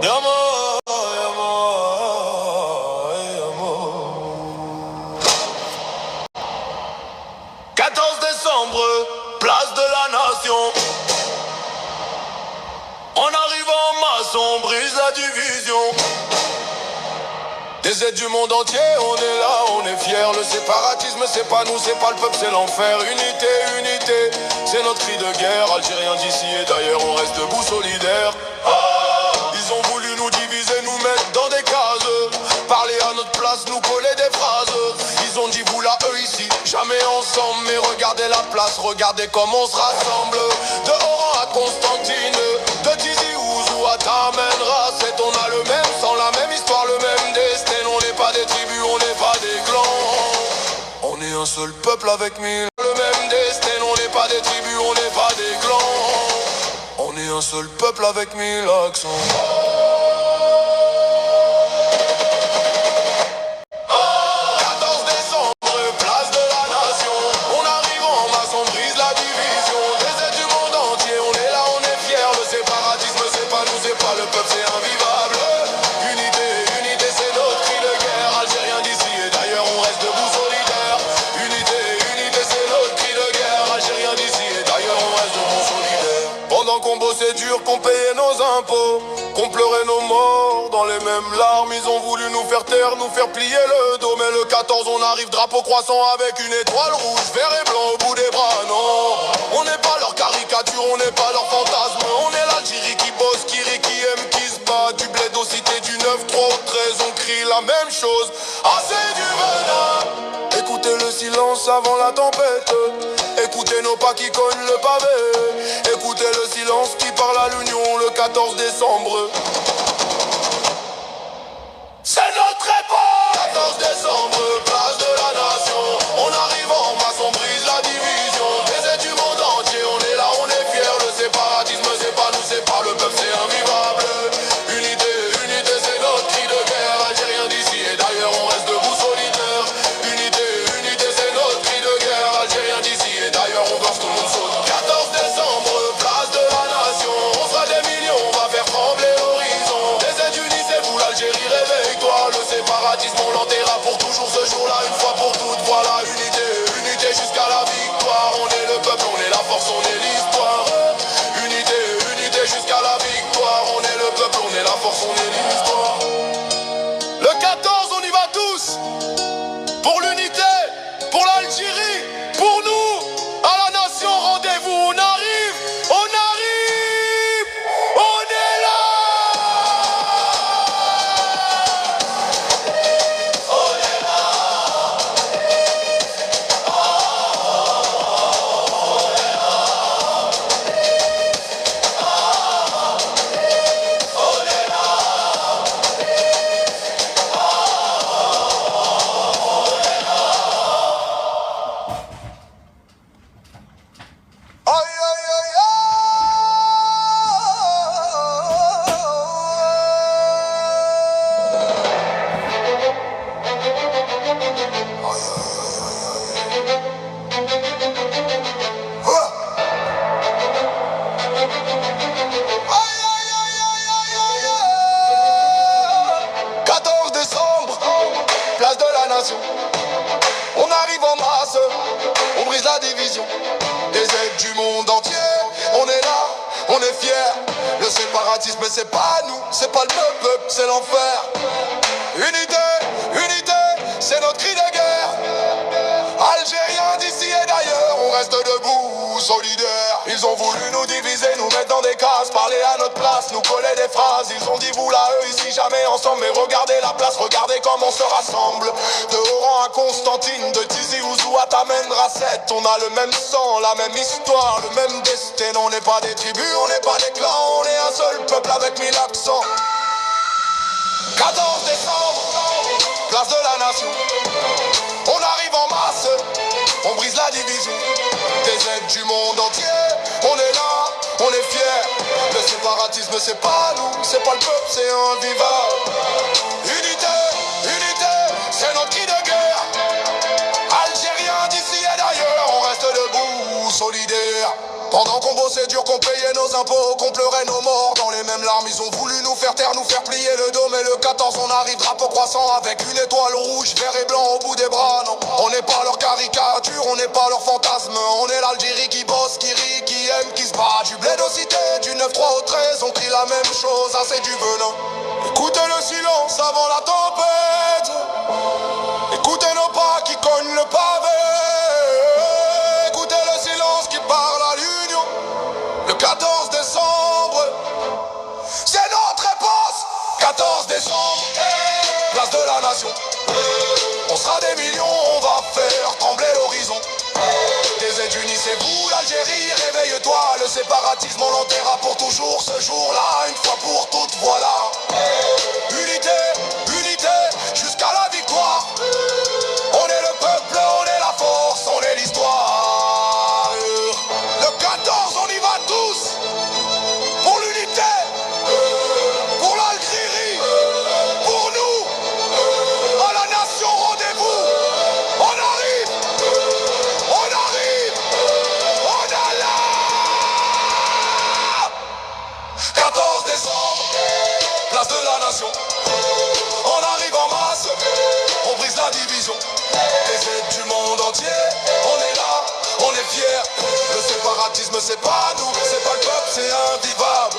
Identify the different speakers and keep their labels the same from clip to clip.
Speaker 1: Yama, yama, yama. 14 décembre, place de la Nation. En arrivant en masse, on brise la division. Des aides du monde entier, on est là, on est fiers. Le séparatisme, c'est pas nous, c'est pas le peuple, c'est l'enfer. Unité, unité, c'est notre cri de guerre. Algériens d'ici et d'ailleurs, on reste debout solidaires. Ils ont voulu nous diviser, nous mettre dans des cases. Parler à notre place, nous coller des phrases. Ils ont dit vous là, eux ici, jamais ensemble. Mais regardez la place, regardez comment on se rassemble. De Oran à Constantine, de Tizi Ouzou à Tamen Rasset. On a le même sang, la même histoire, le même destin. On n'est pas des tribus, on n'est pas des clans. On est un seul peuple avec mille. Le même destin, on n'est pas des tribus, on n'est pas des clans. On est un seul peuple avec mille accents. 14 décembre, place de la Nation. On arrive en masse, on brise la division. Des aides du monde entier, on est là, on est fiers. Le séparatisme, c'est pas nous, c'est pas le peuple, c'est invivable. Unité, unité, c'est notre cri de guerre. Algériens d'ici et d'ailleurs, on reste debout solidaires. Unité, unité, c'est notre cri de guerre. Algériens d'ici et d'ailleurs, on reste debout solidaires. Pendant qu'on bossait dur, qu'on payait nos impôts, qu'on pleurait nos morts dans les mêmes larmes. Ils ont voulu nous faire taire, nous faire plier le dos. Mais le 14 on arrive drapeau croissant avec une étoile rouge, vert et blanc au bout des bras. Non, on n'est pas leur caricature, on n'est pas leur fantasme. On est l'Algérie qui bosse, qui rit, qui aime, qui se bat. Du bled aux cités, du 9-3 au 13, on crie la même chose. Assez du venin. Écoutez le silence avant la tempête. Écoutez nos pas qui cognent le pavé. Écoutez le silence qui parle à l'union le 14 décembre. C'est notre époque. 14 décembre, place de la Nation. On arrive en masse, on brise la division. Des aides du monde entier, on est là, on est fiers. Le séparatisme, c'est pas nous, c'est pas le peuple, c'est invivable. Unité, unité, c'est notre cri de guerre. Algériens d'ici et d'ailleurs, on reste debout solidaires. Unité, unité, c'est notre cri de guerre. Algériens d'ici et d'ailleurs, on danse tout le monde saute. 14 décembre, place de la Nation. On sera des millions, on va faire trembler l'horizon. Des aides unisez-vous, l'Algérie réveille-toi. Le séparatisme, on l'enterra pour toujours ce jour-là, une fois pour toutes. Voilà, unité, unité jusqu'à la victoire. On est le peuple, on est la force, on est l'histoire. Unité, unité jusqu'à la victoire. On est le peuple, on est la force, on est l'histoire. Le 14, on y va tous. Pour l'unité, pour l'Algérie, pour nous, à la nation, rendez-vous. On arrive, on arrive, on est là. Aïe, aïe, aïe, aïe, aïe, aïe, aïe. 14 décembre, place de la Nation. On arrive en masse, on brise la division. Des aides du monde entier, on est là, on est fiers. Le séparatisme, c'est pas nous, c'est pas le peuple, c'est l'enfer. Unité, unité, c'est notre cri de guerre. Algériens d'ici et d'ailleurs, on reste debout, solidaires. Ils ont voulu nous diviser, nous mettre dans des cases, parler à notre place, nous coller des phrases. Ils ont dit vous là, eux ici, jamais ensemble. Mais regardez la place, regardez comment on se rassemble. De Oran à Constantine, de Tizi Ouzou à Tamen Rasset. On a le même sang, la même histoire, le même destin. On n'est pas des tribus, on n'est pas des clans. On est un seul peuple avec 1000 accents. 14 décembre, place de la Nation. On arrive en masse, on brise la division. Des aides du monde entier, on est là, on est fiers. Le séparatisme, c'est pas nous, c'est pas le peuple, c'est invivable. Unité, unité, c'est notre cri de guerre. Algériens d'ici et d'ailleurs, on reste debout, solidaires. Pendant qu'on bosse c'est dur qu'on payait nos impôts, qu'on pleurait nos morts dans les mêmes larmes. Ils ont voulu nous faire taire, nous faire plier le dos. Mais le 14 on arrive drapeau croissant avec une étoile rouge, vert et blanc au bout des bras. Non, on n'est pas leur caricature, on n'est pas leur fantasme. On est l'Algérie qui bosse, qui rit, qui aime, qui se bat. Du bled aux cités, du 9-3 au 13, on crie la même chose, assez du venin. Écoutez le silence avant la tempête. Écoutez nos pas qui cognent le pavé. Écoutez le silence qui parle à l'union. Le 14 décembre, c'est notre réponse. 14 décembre, place de la nation. On sera des millions, on va faire trembler l'horizon. Des aides unis, c'est vous l'Algérie, réveille-toi. Le séparatisme, on l'enterra pour toujours. Ce jour-là, une fois pour toutes, voilà. Unité, unité, jusqu'à la victoire. On est le peuple, on est la force, on est l'histoire. Le 14, on y va tous. Pour l'unité, pour l'Algérie, pour nous, à la nation, rendez-vous. On arrive, on arrive, on est là. 14 décembre, place de la nation. On arrive en masse, on brise la division. Les aides du monde entier, on est là, on est fiers. Le séparatisme c'est pas nous, c'est pas le peuple, c'est invivable.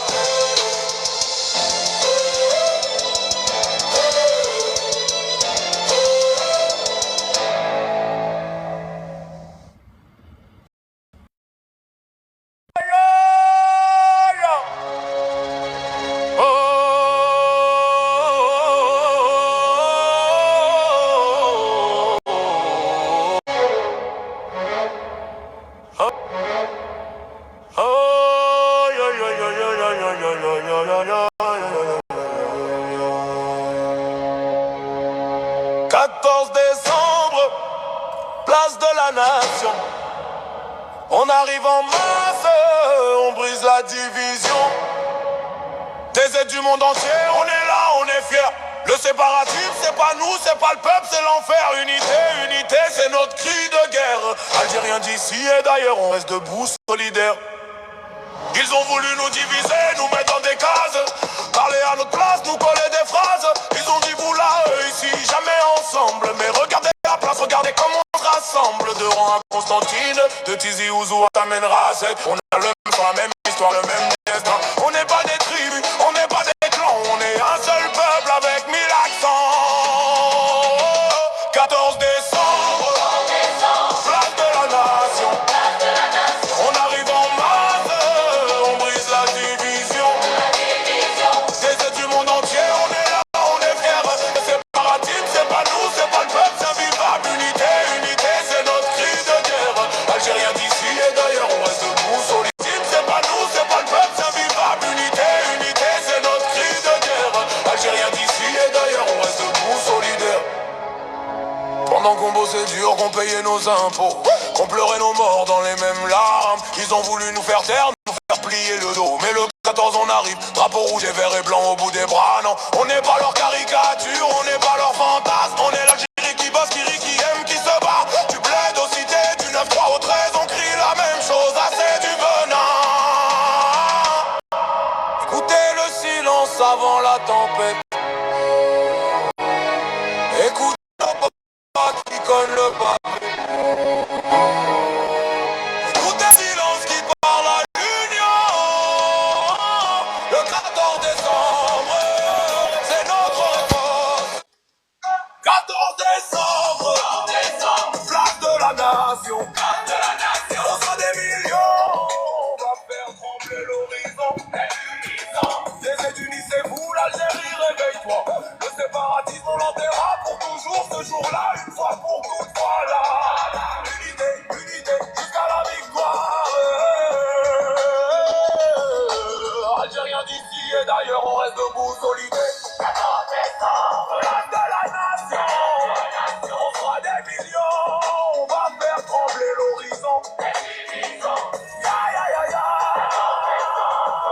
Speaker 1: On arrive en masse, on brise la division. Des aides du monde entier, on est là, on est fiers. Le séparatisme, c'est pas nous, c'est pas le peuple, c'est l'enfer. Unité, unité, c'est notre cri de guerre. Algériens d'ici et d'ailleurs, on reste debout, solidaires. Ils ont voulu nous diviser, nous mettre dans des cases. Parler à notre place, nous coller des phrases. Ils ont dit vous là, eux ici, jamais ensemble. Mais regardez la place, regardez comment on se rassemble. De Rouen à Constantine, de Tizi Ouzou à Tamen Rasset. On a le même sang, la même histoire, le même destin. On n'est pas des tribus, on n'est pas des clans. On est un seul peuple avec 1000 accents. 14 décembre, place de la nation. On arrive en masse, on brise la division. Des aides du monde entier, on est là, on est fiers. Le séparatisme, c'est pas nous, c'est pas le peuple, c'est invivable. Unité, unité, c'est notre cri de guerre. Algériens d'ici et d'ailleurs, on reste debout, solide. C'est pas nous, c'est pas le peuple, c'est invivable. Unité, unité, c'est notre cri de guerre. Algériens d'ici et d'ailleurs, on reste debout, solidaire. Pendant qu'on bossait dur, qu'on payait nos impôts, qu'on pleurait nos morts dans les mêmes larmes. Ils ont voulu nous faire taire, nous faire plier le dos. Mais le 14 on arrive, drapeau rouge et vert et blanc au bout des bras. Non, on n'est pas leur caricature, on n'est pas leur fantasme. On est l'Algérie qui bosse, qui rit, qui aime, qui se bat. Du bled aux cités, du 9-3 au 13, on crie la même chose, assez du venin. Écoutez le silence avant la tempête. Écoutez qui cogne le pavé. Écoutez le silence qui parle à l'union. Le 14 décembre, c'est notre réponse. 14 décembre, place de la nation. On sera des millions, on va faire trembler l'horizon. Des aides unis, c'est vous l'Algérie, réveille-toi. Le séparatisme, on l'enterra pour toujours. Ce jour-là, une fois pour toutes, voilà. Unité, unité, jusqu'à la victoire. Algériens d'ici et d'ailleurs, on reste debout, solidaires. 14 décembre, place de la nation. On fera des millions, on va faire trembler l'horizon. Ya ya ya ya.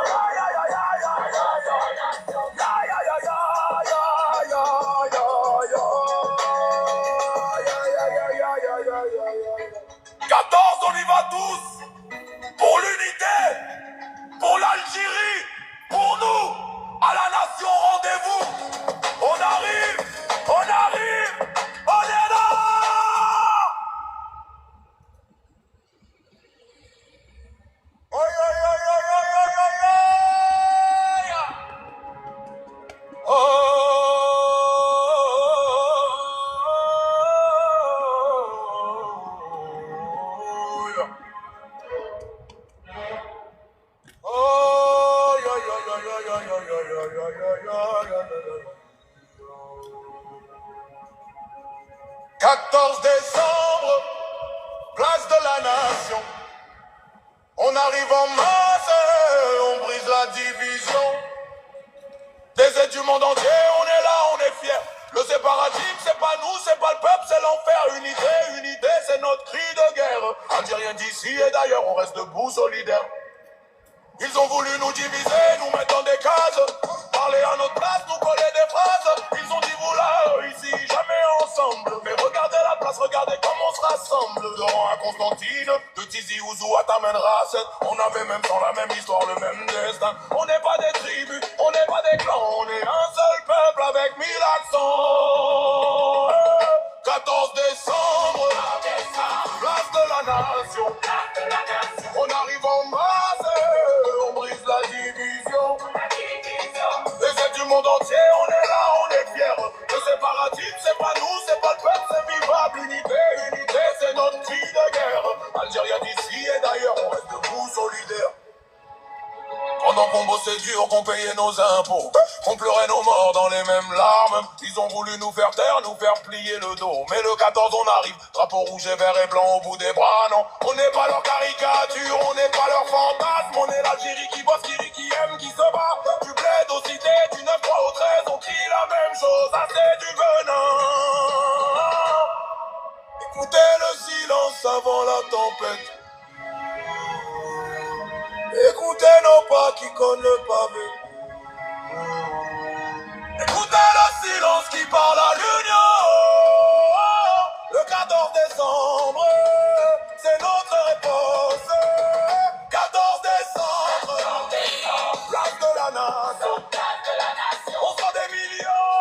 Speaker 1: Ya ya ya ya ya ya ya. Ya ya ya ya ya ya ya ya. Ya ya ya ya ya ya ya. 14, on y va tous. Pour l'unité. arrive en masse, on brise la division. Des aides du monde entier, on est là, on est fiers. Le séparatisme, c'est pas nous, c'est pas le peuple, c'est l'enfer. Unité, unité, c'est notre cri de guerre. Algériens d'ici et d'ailleurs, on reste debout, solidaires. Ils ont voulu nous diviser, nous mettre dans des cases. Parler à notre place, nous coller des phrases. Ils ont dit vous là, ici, jamais ensemble. Mais regardez la place, regardez comment on se rassemble. De Rouen à Constantine, de Tizi Ouzou à Tamen Rasset. On avait même temps, la même histoire, le même destin. On n'est pas des tribus, on n'est pas des clans. On est un seul peuple avec 1000 accents. 14 décembre, place de la nation. On arrive en masse, on brise la division. Les aides du monde entier, on est là, on est fiers. Le séparatisme, c'est pas nous, c'est pas le peuple, c'est vivable. Unité, unité, c'est notre cri de guerre. Algériens d'ici et d'ailleurs, on reste debout, solidaires. Pendant qu'on bossait dur, qu'on payait nos impôts, qu'on pleurait nos morts dans les mêmes larmes. Ils ont voulu nous faire taire, nous faire plier le dos. Mais le 14 on arrive, drapeau rouge et vert et blanc au bout des bras. Non, on n'est pas leur caricature, on n'est pas leur fantasme. On est l'Algérie qui bosse, qui aime, qui se bat. Du bled aux cités, du 9-3 au 13, on crie la même chose, assez du venin. Écoutez le silence avant la tempête. Écoutez nos pas qui collent le pavé. Écoutez le silence qui parle à l'union. Le 14 décembre, c'est notre réponse. 14 décembre, place de la nation. On sera des millions,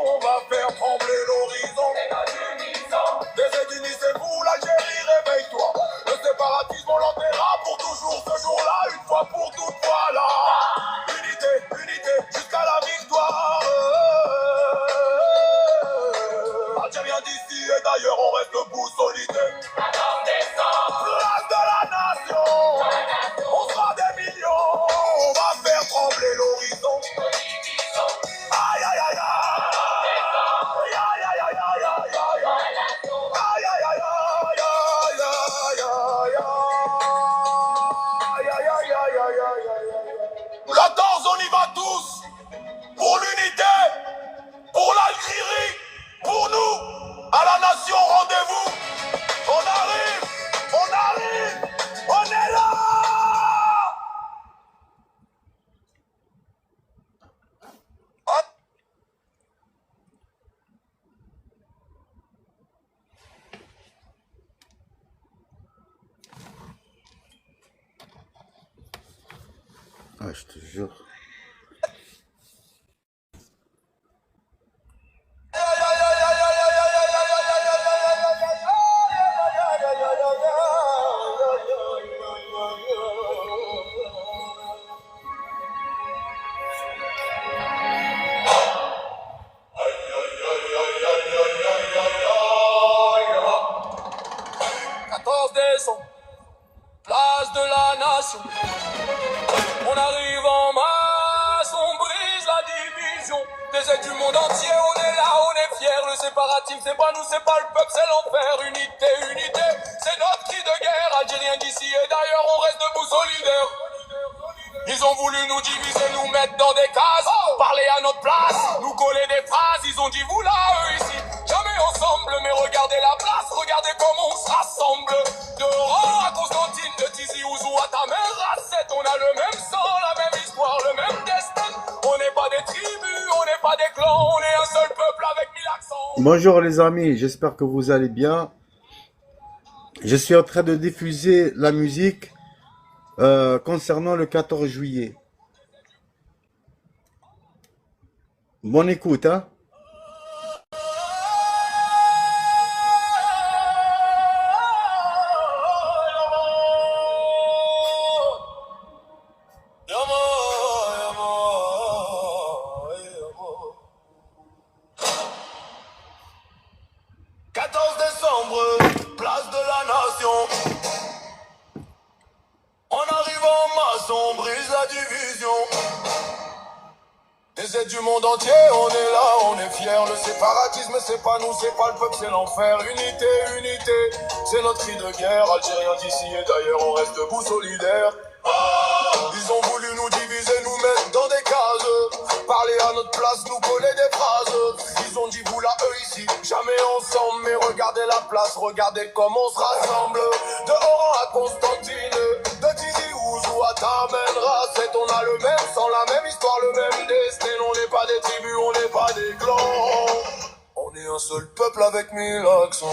Speaker 1: on va faire trembler l'horizon. Des aides, unissez-vous, l'Algérie, réveille-toi. Le séparatisme, on l'enterra pour toujours ce jour-là, une fois pour toutes, voilà. Unité, unité, jusqu'à la victoire. Algériens d'ici et d'ailleurs, on reste debout, solidaires. Place de la nation, on sera des millions, on va faire trembler l'horizon. Aïe, aïe, aïe, aïe. Aïe, aïe, aïe, aïe, aïe, aïe, aïe. Aïe, aïe, aïe, aïe, aïe, aïe, aïe, aïe, aïe, aïe, aïe, aïe, aïe, aïe. 14, on y va tous. Pour l'unité, pour l'Algérie, pour nous, à la nation, rendez-vous. On arrive, on est là.
Speaker 2: Ah, je te jure.
Speaker 1: Place de la nation. On arrive en masse, on brise la division. Des aides du monde entier, on est là, on est fiers. Le séparatisme, c'est pas nous, c'est pas le peuple, c'est l'enfer. Unité, unité, c'est notre cri de guerre. Algériens d'ici et d'ailleurs, on reste debout, solidaires. Ils ont voulu nous diviser, nous mettre dans des cases. Parler à notre place, nous coller des phrases. Ils ont dit vous là, eux ici, jamais ensemble. Mais regardez la place, regardez comment on se rassemble. De Rouen à Constantine, de Tizi Ouzou à Tamen Rasset. On a le même sang, la même histoire, le même destin. On n'est pas des tribus, on n'est pas des clans. On est un seul peuple avec 1000 accents.
Speaker 2: Bonjour les amis, j'espère que vous allez bien. Je suis en train de diffuser la musique concernant le 14 juillet. Bonne écoute, hein.
Speaker 1: Place de la nation. On arrive en masse, on brise la division. Des aides du monde entier, on est là, on est fiers. Le séparatisme, c'est pas nous, c'est pas le peuple, c'est l'enfer. Unité, unité, c'est notre cri de guerre. Algériens d'ici et d'ailleurs, on reste debout solidaires. nous coller des phrases. Ils ont dit vous là, eux ici, jamais ensemble. Mais regardez la place, regardez comment on se rassemble. De Oran à Constantine, de Tizi Ouzou à Tamen Rasset. On a le même sang, la même histoire, le même destin. On n'est pas des tribus, on n'est pas des clans. On est un seul peuple avec 1000 accents.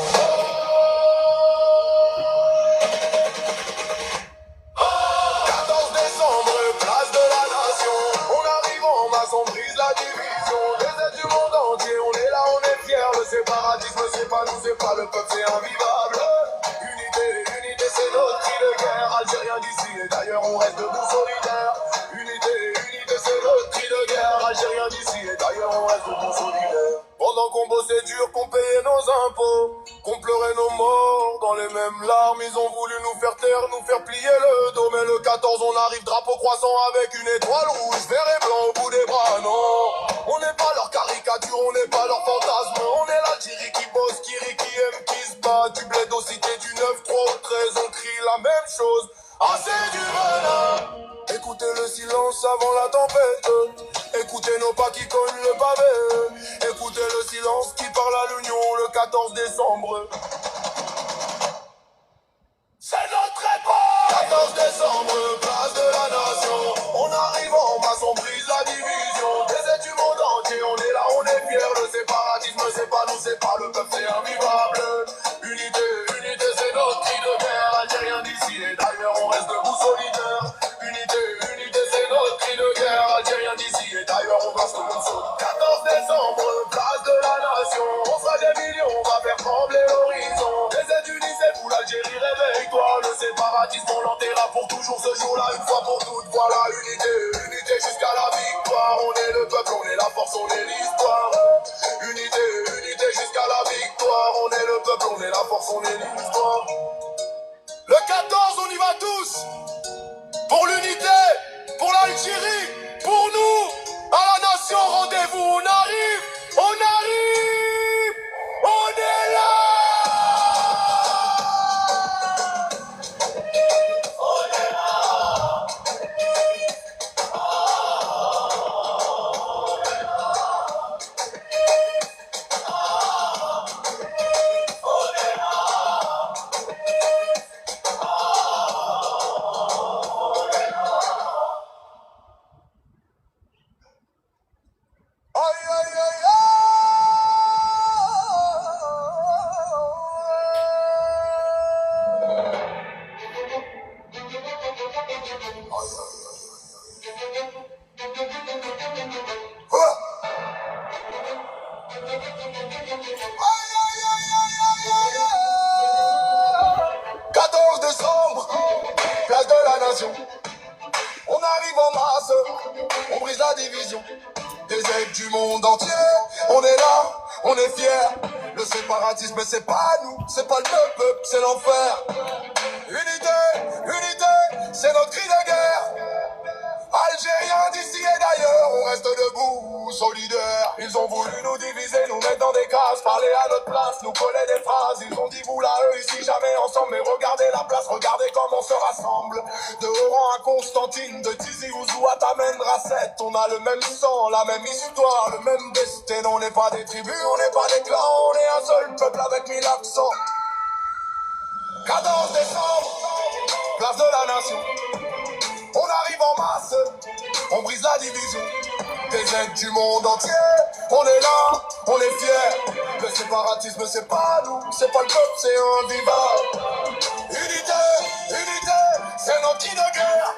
Speaker 1: 14 décembre, place de la nation. On arrive en masse, on brise la division. Les aides du monde entier, on est là, on est fiers. Le séparatisme, c'est pas nous, c'est pas le peuple, c'est invivable. Unité, unité, c'est notre cri de guerre. Algérien d'ici et d'ailleurs, on reste debout solidaires. Unité, unité, c'est notre cri de guerre. Algérien d'ici et d'ailleurs, on reste debout solidaires. Pendant qu'on bossait dur, qu'on payait nos impôts, qu'on pleurait nos morts dans les mêmes larmes, ils ont voulu nous faire taire, nous faire plier le dos. Mais le 14, on arrive drapeau croissant avec une étoile rouge, vert et blanc au bout des bras, non. On n'est pas leur caricature, on n'est pas leur fantasme. On est l'Algérie qui bosse, qui rit, qui aime, qui se bat. Du bled aux cités, du 9-3 au 13, on crie la même chose. Ah, c'est du venin. Écoutez le silence avant la tempête. Écoutez nos pas qui cognent le pavé. Écoutez le silence qui parle à l'union le 14 décembre. C'est notre époque. 14 décembre, place de la nation. On arrive en masse, on brise la division. Des aides du monde entier, on est là, on est fiers. Le séparatisme, c'est pas nous, c'est pas le peuple, c'est invivable. Unité, unité, c'est notre cri de guerre. Algérien d'ici et d'ailleurs, on reste debout solidaires. Unité, unité, c'est notre cri de guerre. Algérien d'ici et d'ailleurs, on reste debout solidaires. 14 décembre, place de la nation. On sera des millions, on va faire trembler l'horizon. Les aides UNICEF, l'Algérie, réveille-toi. Le séparatisme, on l'enterra pour toujours ce jour-là, une fois pour toutes. Voilà, unité, unité jusqu'à la victoire. On est le peuple, on est la force, on est l'histoire. Unité, unité jusqu'à la victoire. On est le peuple, on est la force, on est l'histoire. Le 14, on y va tous. Pour l'unité, pour l'Algérie, pour nous, à la nation, rendez-vous, on arrive, on arrive, on est là. On arrive en masse, on brise la division. Des aides du monde entier, on est là, on est fiers. Le séparatisme, c'est pas nous, c'est pas le peuple, c'est l'enfer. Unité, unité, c'est notre cri de guerre. Algériens d'ici et d'ailleurs, on reste debout, solidaires. Ils ont voulu nous diviser, nous mettre dans des cases, parler à notre place, nous coller des phrases. Ils ont dit vous là, eux ici, jamais ensemble. Mais regardez la place, regardez comment on se rassemble. De Oran à Constantine, de Tizi Ouzou à Tamen Rasset. On a le même sang, la même histoire, le même destin. On n'est pas des tribus, on n'est pas des clans, on est un seul peuple avec 1000 accents. 14 décembre, place de la nation. On arrive en masse, on brise la division. Des aides du monde entier, on est là, on est fiers. Le séparatisme, c'est pas nous, c'est pas le peuple, c'est invivable. Unité, unité, c'est notre cri de guerre.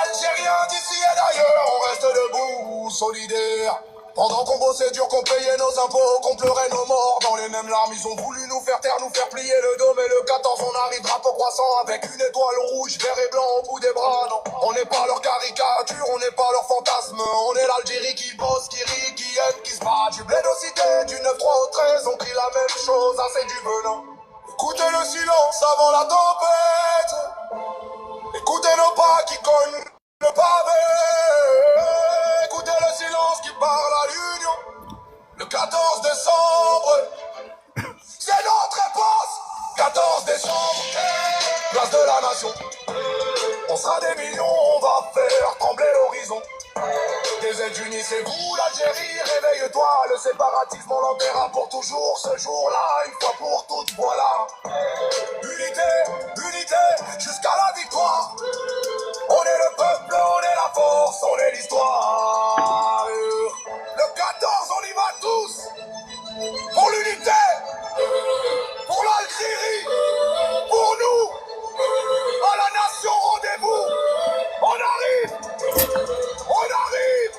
Speaker 1: Algériens d'ici et d'ailleurs, on reste debout, solidaires. Pendant qu'on bossait dur, qu'on payait nos impôts, qu'on pleurait nos morts dans les mêmes larmes, ils ont voulu nous faire taire, nous faire plier le dos. Mais le 14, on arrive drapeau croissant avec une étoile rouge, vert et blanc au bout des bras. Non, on n'est pas leur caricature, on n'est pas leur fantasme. On est l'Algérie qui bosse, qui rit, qui aime, qui se bat. Du bled aux cités, du 9-3 au 13, on crie la même chose, ah c'est du venin. Écoutez le silence avant la tempête. Écoutez nos pas qui cognent le pavé. Écoutez le silence qui parle à l'union. Le 14 décembre, c'est notre réponse. 14 décembre, place de la nation. On sera des millions, on va faire trembler l'horizon. Des Des États-Unis, c'est vous l'Algérie, réveille-toi. Le séparatisme, on l'enverra pour toujours. Ce jour-là, une fois pour toutes, voilà. Unité, unité, jusqu'à la victoire. On est le peuple, on est la force, on est l'histoire. Le 14, on y va tous. Pour l'unité, pour l'Algérie, pour nous, à la nation, rendez-vous. On arrive, on arrive,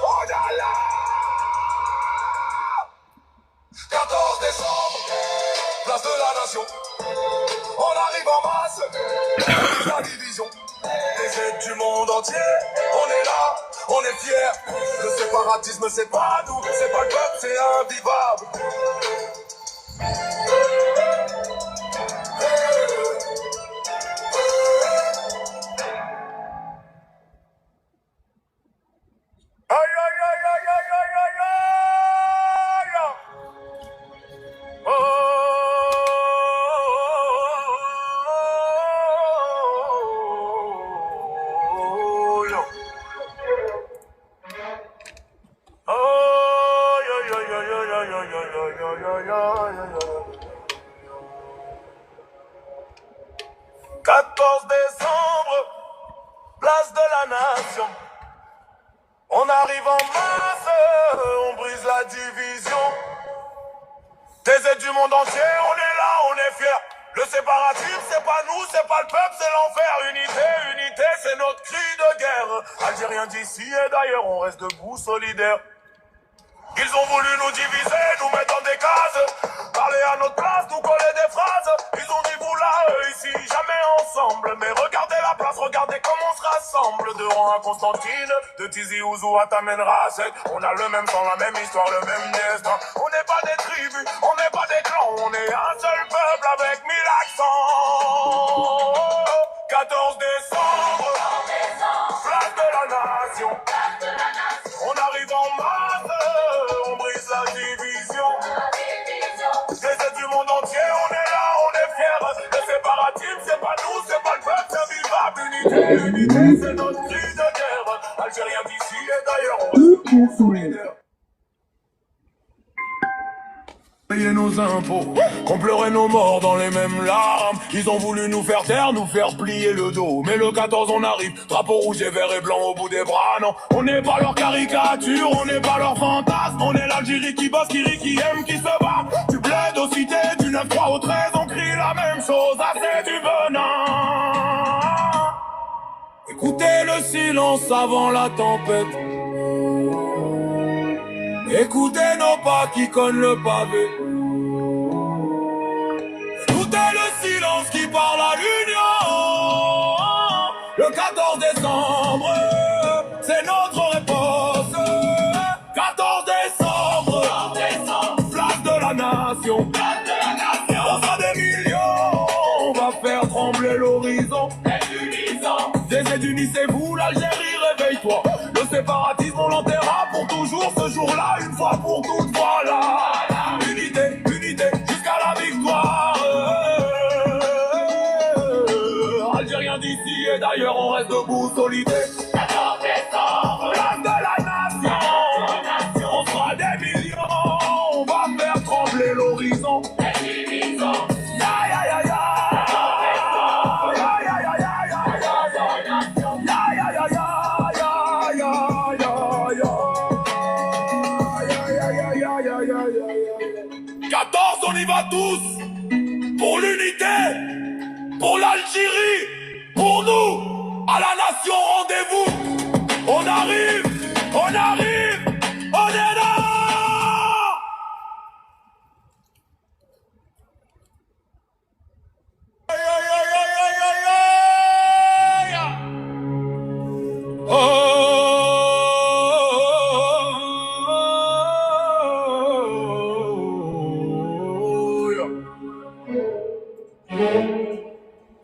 Speaker 1: on est là. 14 décembre, place de la nation. On arrive en masse, la division. Les aides du monde entier, on est là, on est fiers. Le séparatisme, c'est pas nous, c'est pas le peuple, c'est invivable. Aïe, aïe, aïe, aïe, aïe, aïe, aïe, aïe. Oh, yo. Aïe, aïe, aïe, aïe, aïe, aïe, aïe, aïe, aïe, aïe, aïe, aïe. 14 décembre, place de la nation. On arrive en masse, on brise la division. Des aides du monde entier, on est là, on est fiers. Le séparatisme, c'est pas nous, c'est pas le peuple, c'est l'enfer. Unité, unité, c'est notre cri de guerre. Algériens d'ici et d'ailleurs, on reste debout, solidaires. Ils ont voulu nous diviser, nous mettre dans des cases. Parler à notre place, nous coller des phrases. Ils ont dit vous là, eux ici, jamais ensemble. Mais regardez la place, regardez comment on se rassemble. De Rouen à Constantine, de Tizi Ouzou à Tamen Rasset. On a le même sang, la même histoire, le même destin. On n'est pas des tribus, on n'est pas des clans. On est un seul peuple avec 1000 accents. 14 décembre, place de la nation. On arrive en masse, on brise la division. Des aides du monde entier, on est là, on est fiers. Le séparatisme, c'est pas nous, c'est pas le peuple, c'est vivable. Unité, unité, c'est notre cri de guerre. Algériens d'ici et d'ailleurs, on reste solidaires. Payer nos impôts, qu'on pleurait nos morts dans les mêmes larmes. Ils ont voulu nous faire taire, nous faire plier le dos. Mais le 14 on arrive, drapeau rouge et vert et blanc au bout des bras. Non, on n'est pas leur caricature, on n'est pas leur fantasme. On est l'Algérie qui bosse, qui rit, qui aime, qui se bat. Du bled aux cités, du 9-3 au 13, on crie la même chose, assez du venin. Écoutez le silence avant la tempête. Écoutez nos pas qui cognent le pavé. Écoutez le silence qui parle à l'union. Le 14 décembre, c'est notre réponse. 14 décembre, place de la nation. On sera des millions, on va faire trembler l'horizon. Des États-Unis, c'est vous, l'Algérie, réveille-toi. Le séparatisme, on l'enterra pour toujours. Ce jour-là, une fois pour toutes, voilà. Unité, unité, jusqu'à la victoire. Algériens d'ici et d'ailleurs, on reste debout, solidaires. 14 décembre, place de la nation. On sera des millions, on va faire trembler l'horizon. On y va tous pour l'unité, pour l'Algérie, pour nous, à la nation, rendez-vous. On arrive, on arrive, on est là. Aïe, aïe, aïe, aïe, aïe, aïe, aïe. Oh.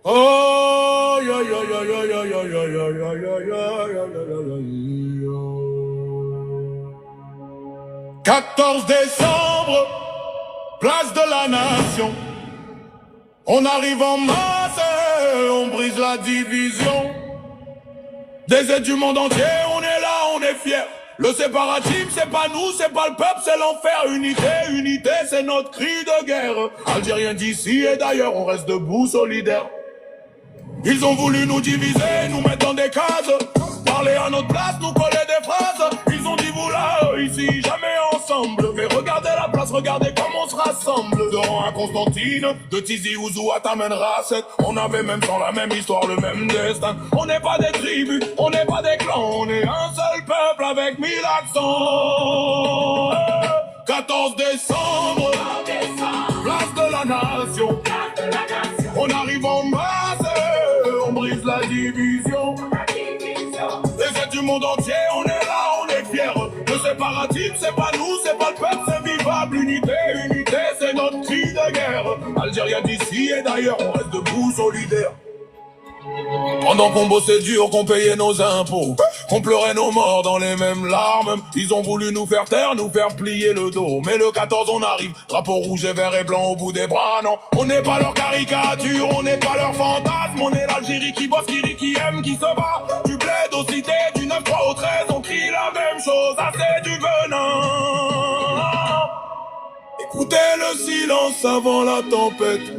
Speaker 1: Oh, ya, ya, ya, ya, ya, ya, ya, ya, ya, ya, ya, 14 décembre, place de la nation. On arrive en masse, on brise la division. Des aides du monde entier, on est là, on est
Speaker 3: est fiers. Le séparatisme, c'est pas nous, c'est pas le peuple, c'est l'enfer. Unité, unité, c'est notre cri de guerre. Algériens d'ici et d'ailleurs, on reste debout, solidaires. Ils ont voulu nous diviser, nous mettre dans des cases. Parler à notre place, nous coller des phrases. Ils ont dit vous là, ici, jamais ensemble. Mais regardez la place, regardez comment on se rassemble. De Rohan à Constantine, de Tizi Ouzou à Tamen Rasset. On avait même temps la même histoire, le même destin. On n'est pas des tribus, on n'est pas des clans. On est un seul peuple avec 1000 accents. 14 décembre, place de la nation. On arrive en masse, on brise la division. Les aides du monde entier, on est là, on est fiers. Le séparatisme, c'est pas nous, c'est pas le peuple, c'est vivable. Unité, unité, c'est notre cri de guerre. Algériens d'ici et d'ailleurs, on reste debout, solidaires. Pendant qu'on bossait dur, qu'on payait nos impôts, qu'on pleurait nos morts dans les mêmes larmes, ils ont voulu nous faire taire, nous faire plier le dos. Mais le 14 on arrive, drapeau rouge et vert et blanc au bout des bras. Non, on n'est pas leur caricature, on n'est pas leur fantasme. On est l'Algérie qui bosse, qui aime, qui se bat. Du bled aux cités, du 9-3 au 13, on crie la même chose, assez du venin. Écoutez le silence avant la tempête.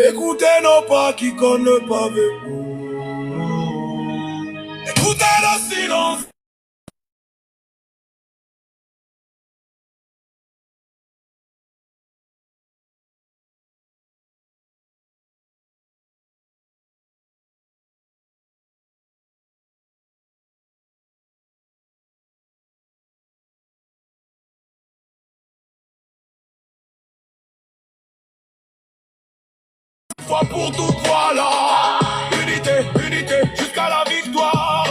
Speaker 3: Écoutez nos pas qui collent le pavé. Écoutez le silence. Fois pour toutes, voilà. Unité, unité, jusqu'à la victoire.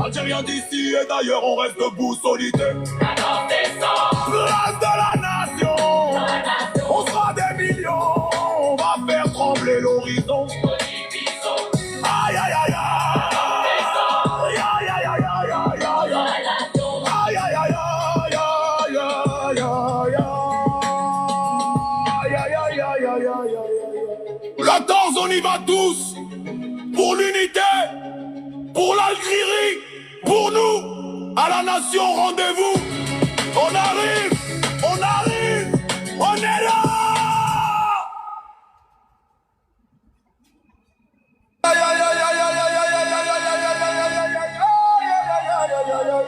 Speaker 3: Algériens d'ici et d'ailleurs, on reste debout, solidaires. 14 décembre, place de la nation. On sera des millions, on va faire trembler l'horizon. Aïe, aïe, aïe, aïe. La danse, on y va tous. Pour l'unité, pour l'Algérie, pour nous, à la nation, rendez-vous. On arrive, on est là. Aïe, aïe, aïe, aïe, aïe, aïe, aïe, aïe, aïe, aïe, aïe, aïe, aïe, aïe,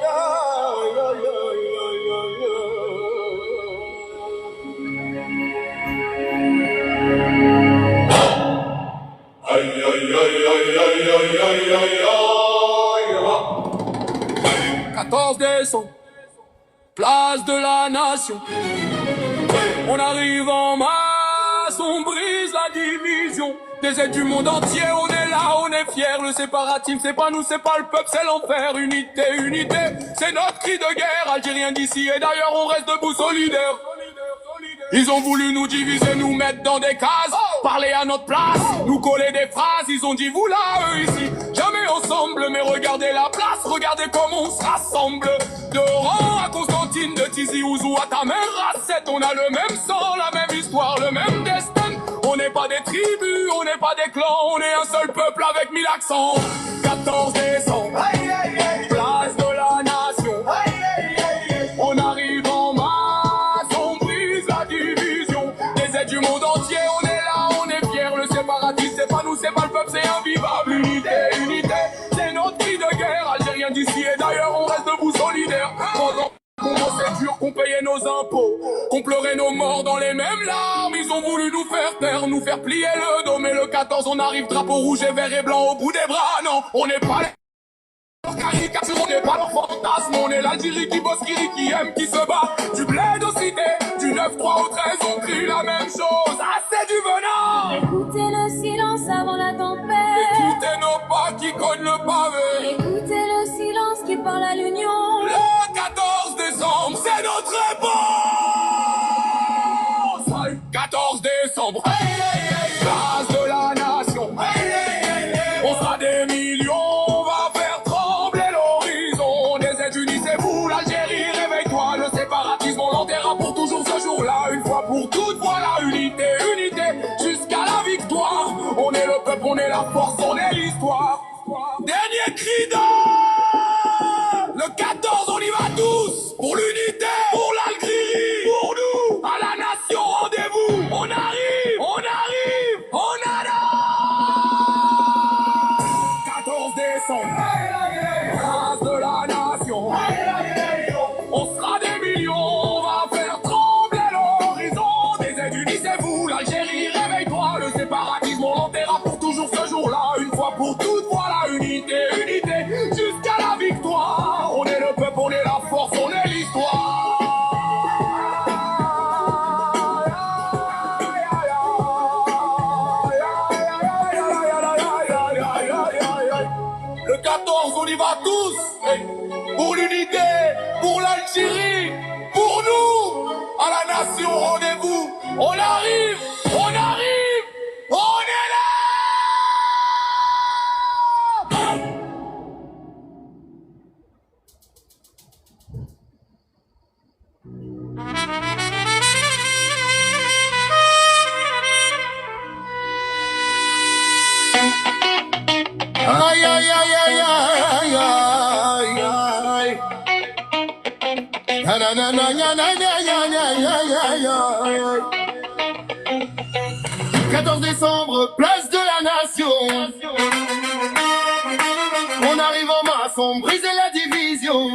Speaker 3: aïe. 14 décembre, place de la nation. On arrive en masse, on brise la division. Des aides du monde entier, on est là, on est fiers. Le séparatisme, c'est pas nous, c'est pas le peuple, c'est l'enfer. Unité, unité, c'est notre cri de guerre. Algériens d'ici et d'ailleurs, on reste debout, solidaires. Ils ont voulu nous diviser, nous mettre dans des cases, parler à notre place, nous coller des phrases. Ils ont dit vous là, eux ici, jamais ensemble. Mais regardez la place, regardez comment on se rassemble. De Rohan à Constantine, de Tizi Ouzou à Tamen Rasset. On a le même sang, la même histoire, le même destin. On n'est pas des tribus, on n'est pas des clans. On est un seul peuple avec 1000 accents. 14 décembre, place de la nation. On arrive en masse, on brise la division. Des aides du monde entier, on est là, on est fiers. Le séparatisme, c'est pas nous, c'est pas le peuple, c'est invivable. Unité, unité, c'est notre cri de guerre. Algériens d'ici et d'ailleurs, on reste debout, solidaires. Pendant qu'on bossait dur, qu'on payait nos impôts, qu'on pleurait nos morts dans les mêmes larmes. Ils ont voulu nous faire taire, nous faire plier le dos. Mais le 14, on arrive, drapeau rouge et vert et blanc au bout des bras. Non, on n'est pas les caricature, on n'est pas leur fantasme. On est l'Algérie qui bosse, qui aime, qui se bat. Du bled aux cités, du 9-3 au 13, on crie la même chose. Assez du venin.
Speaker 4: Écoutez le silence avant la tempête.
Speaker 3: Écoutez nos pas qui cognent le pavé.
Speaker 4: Écoutez le silence qui parle à l'union.
Speaker 3: Le 14 décembre, c'est notre réponse. 14 décembre, place de la nation. On sera des millions, on va faire trembler l'horizon. Des aides unies, c'est vous l'Algérie, réveille-toi. Le séparatisme, on l'enterra pour toujours ce jour-là. Une fois pour toutes, voilà, unité, unité. est le peuple, on est la force, on est l'histoire. Dernier cri d'or. Le 14, on y va tous. Pour l'unité, pour l'Algérie, pour nous, à la nation, rendez-vous. On arrive, on arrive, on arrive. 14 décembre, place de la nation. On sera des millions, on va faire trembler l'horizon. Des aides, unissez-vous, l'Algérie, réveille-toi. Le séparatisme, on l'enterra pour toujours ce jour-là. Une fois pour toutes, voilà, unité, unité, jusqu'à la victoire. On est le peuple, on est la force, on est l'histoire. Le 14, on y va tous. Hey. Pour l'unité, pour l'Algérie, pour nous, à la nation, rendez-vous. On arrive, on arrive, on est là. Aïe, aïe, aïe, aïe, aïe, aïe, aïe. Na, na, na, na, na, na, na, na, na, na, na. 14 décembre, place de la nation. On arrive en masse, on brise la division.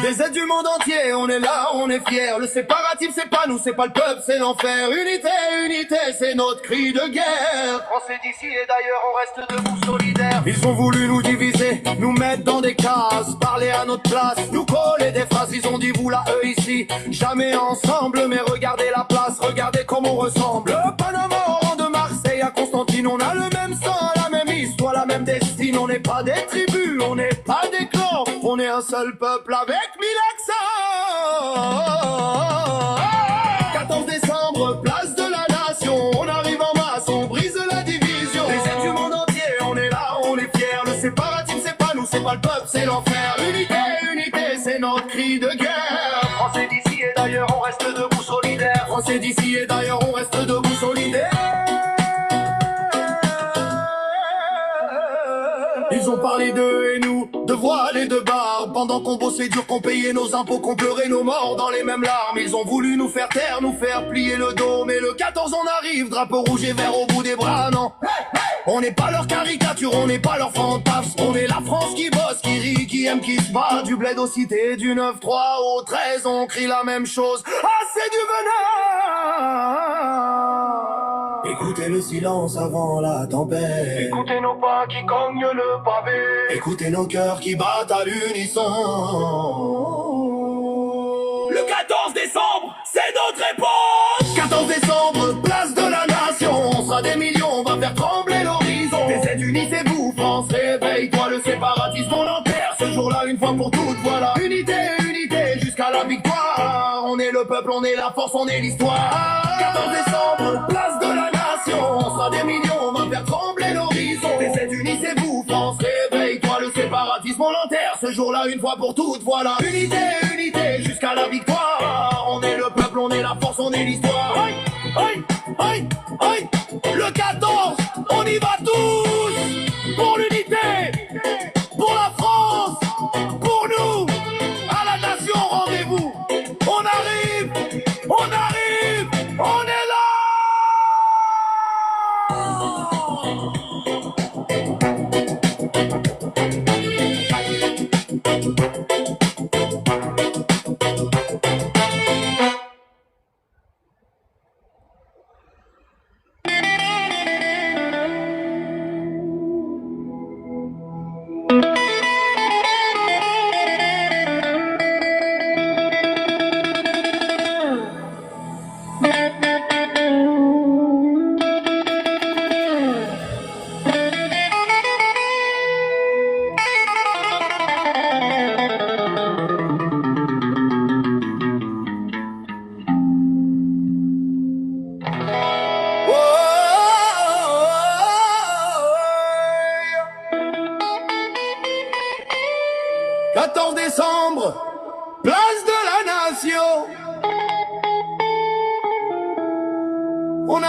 Speaker 3: Des aides du monde entier, on est là, on est fiers. Le séparatisme, c'est pas nous, c'est pas le peuple, c'est l'enfer. Unité, unité, c'est notre cri de guerre.
Speaker 5: Français d'ici et d'ailleurs, on reste debout solidaires.
Speaker 3: Ils ont voulu nous diviser, nous mettre dans des cases, parler à notre place, nous coller des phrases. Ils ont dit vous là, eux ici, jamais ensemble. Mais regardez la place, regardez comment on ressemble. Le Panama au rang de Marseille à Constantine, on a le même sang, la même histoire, la même destinée. On n'est pas des tribus, on n'est pas des clans, on est un seul peuple avec 1000 accents. 14 décembre, place de la nation, on arrive en masse, on brise la division. Les aides du monde entier, on est là, on est fiers. Le séparatisme, c'est pas nous, c'est pas le peuple, c'est l'enfer. Unité, unité, c'est notre cri de guerre.
Speaker 5: Français d'ici et d'ailleurs, on reste debout solidaires.
Speaker 3: Français d'ici et d'ailleurs, on reste debout solidaires. Ils ont parlé d'eux et nous, de voile et de barbe. Pendant qu'on bossait dur, qu'on payait nos impôts, qu'on pleurait nos morts dans les mêmes larmes. Ils ont voulu nous faire taire, nous faire plier le dos. Mais le 14 on arrive, drapeau rouge et vert au bout des bras, non. On n'est pas leur caricature, on n'est pas leur fantasme. On est la France qui bosse, qui rit, qui aime, qui se bat. Du bled aux cités, du 9-3 au 13, on crie la même chose. Ah, c'est du venin. Écoutez le silence avant la tempête.
Speaker 5: Écoutez nos pas qui cognent le pavé.
Speaker 3: Écoutez nos cœurs qui battent à l'unisson. Le 14 décembre, c'est notre époque. 14 décembre, place de la nation. On sera des millions, on va faire trembler l'horizon. Des aides, unissez-vous, France, réveille-toi. Le séparatisme, on l'enterre ce jour-là une fois pour toutes. Voilà, unité, unité, jusqu'à la victoire. On est le peuple, on est la force, on est l'histoire. 14 décembre, place de la nation. On sera des millions, on va faire trembler l'horizon. Des aides, unissez-vous, France, réveille-toi. Le séparatisme, on l'enterre ce jour-là une fois pour toutes. Voilà, unité, unité, jusqu'à la victoire. On est le peuple, on est la force, on est l'histoire. Aïe, aïe, aïe, aïe. Le 14, on y va tous. Pour l'unité, pour la France, pour nous, à la nation, rendez-vous. On arrive, on arrive, on est là.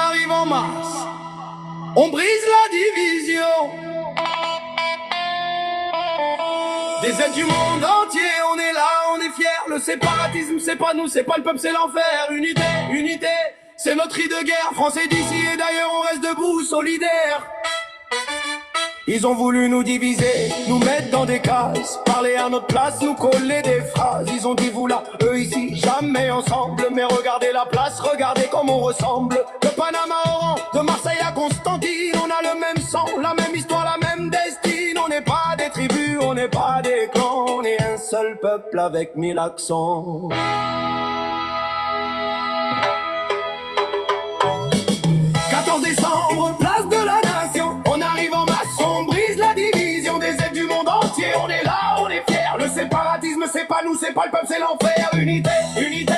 Speaker 3: arrive en masse, on brise la division. Des aides du monde entier, on est là, on est fiers. Le séparatisme, c'est pas nous, c'est pas le peuple, c'est l'enfer. Unité, unité, c'est notre cri de guerre. Français d'ici et d'ailleurs, on reste debout, solidaires. Ils ont voulu nous diviser, nous mettre dans des cases, parler à notre place, nous coller des phrases. Ils ont dit vous là, eux ici, jamais ensemble. Mais regardez la place, regardez comme on ressemble. De Panama à Oran, de Marseille à Constantine, on a le même sang, la même histoire, la même destinée. On n'est pas des tribus, on n'est pas des clans, on est un seul peuple avec 1000 accents. 14 décembre, place de la Nation, on arrive en masse, on brise la division. Des aides du monde entier, on est là, on est fiers. Le séparatisme, c'est pas nous, c'est pas le peuple, c'est l'enfer. Unité, unité,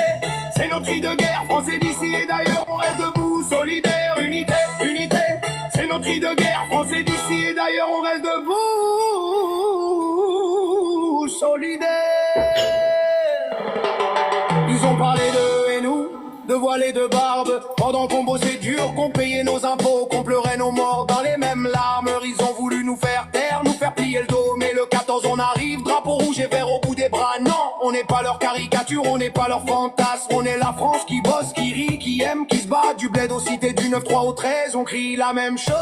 Speaker 3: c'est notre cri de guerre. Français d'ici et d'ailleurs, on reste debout, solidaires. Unité, unité, c'est notre cri de guerre. Français d'ici et d'ailleurs, on reste debout, solidaires. Ils ont parlé d'eux et nous, de voile et de barbe, pendant qu'on bossait dur, qu'on payait nos impôts, qu'on pleurait nos morts dans les mêmes larmes. Ils ont voulu nous faire taire, nous faire plier le dos, mais le 14 on arrive, drapeau rouge et vert au bout des bras. Non, on n'est pas leur caricature, on n'est pas leur fantasme, on est la France qui bosse, qui rit, qui aime, qui se bat, du bled aux cités, du 9-3 au 13, on crie la même chose,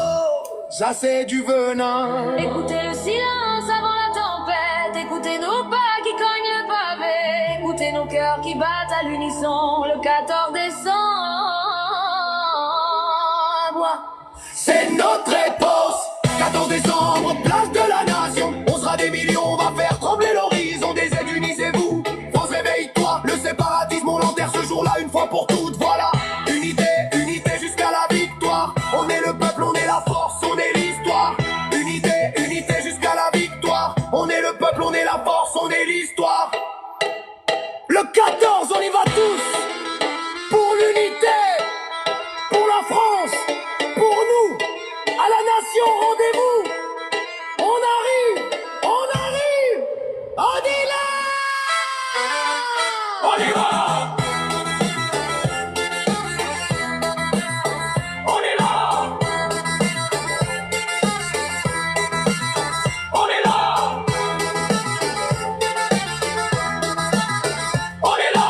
Speaker 3: ça c'est du venin.
Speaker 4: Écoutez le silence avant la tempête, écoutez nos pas qui cognent le pavé, écoutez nos cœurs qui battent à l'unisson le 14 décembre.
Speaker 3: C'est notre époque, 14 décembre, place de la Nation. On sera des millions, on va faire trembler l'horizon. Des aides, unisez-vous, France réveille-toi. Le séparatisme, on l'enterre ce jour-là une fois pour toutes, voilà. Unité, unité jusqu'à la victoire. On est le peuple, on est la force, on est l'histoire. Unité, unité jusqu'à la victoire. On est le peuple, on est la force, on est l'histoire. Le 14, on y va tous. Pour l'unité, pour la France, pour nous, à la nation, rendez-vous. On arrive, on arrive, on est là. On y va. On est là. On est là. On est là.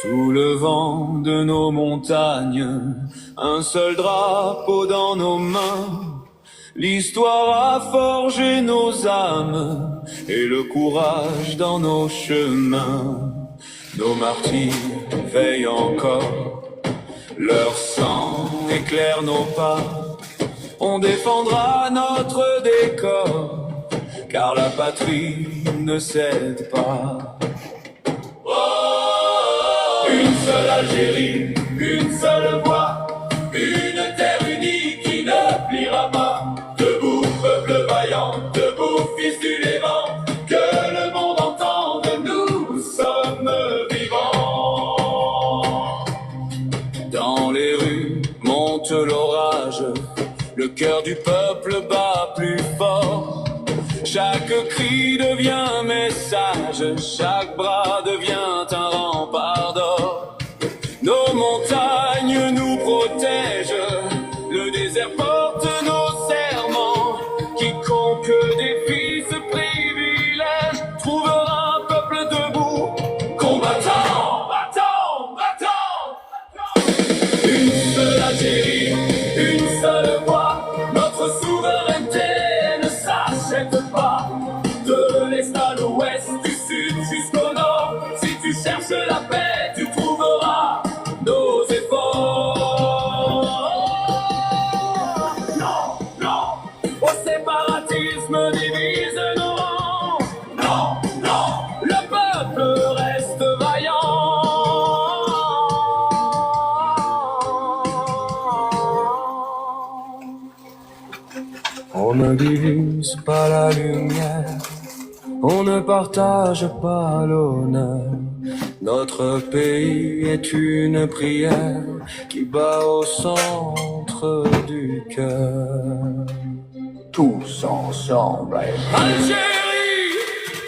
Speaker 3: Sous le vent de nos montagnes, un seul drapeau dans nos mains. L'histoire a forgé nos âmes et le courage dans nos chemins. Nos martyrs veillent encore, leur sang éclaire nos pas. On défendra notre décor, car la patrie ne cède pas. Une seule Algérie, une seule voix, une terre unie qui ne pliera pas. Debout, peuple vaillant, debout, fils du Lévent, que le monde entende, nous sommes vivants. Dans les rues monte l'orage, le cœur du peuple bat plus fort. Chaque cri devient message, chaque bras devient un rempart d'or. Nos montagnes nous protègent, le désert porte nos serments. Quiconque défie ce privilège trouvera un peuple debout, combattant, battant, battant. Une seule Algérie, une seule voix, notre souveraineté ne s'achète pas. De l'est à l'ouest, du sud jusqu'au nord, si tu cherches la paix, tu trouveras nos efforts. Non, non, au séparatisme divise nos rangs. Non, non, le peuple reste vaillant. On ne divise pas la lumière, on ne partage pas l'honneur. Notre pays est une prière qui bat au centre du cœur. Tous ensemble. Algérie,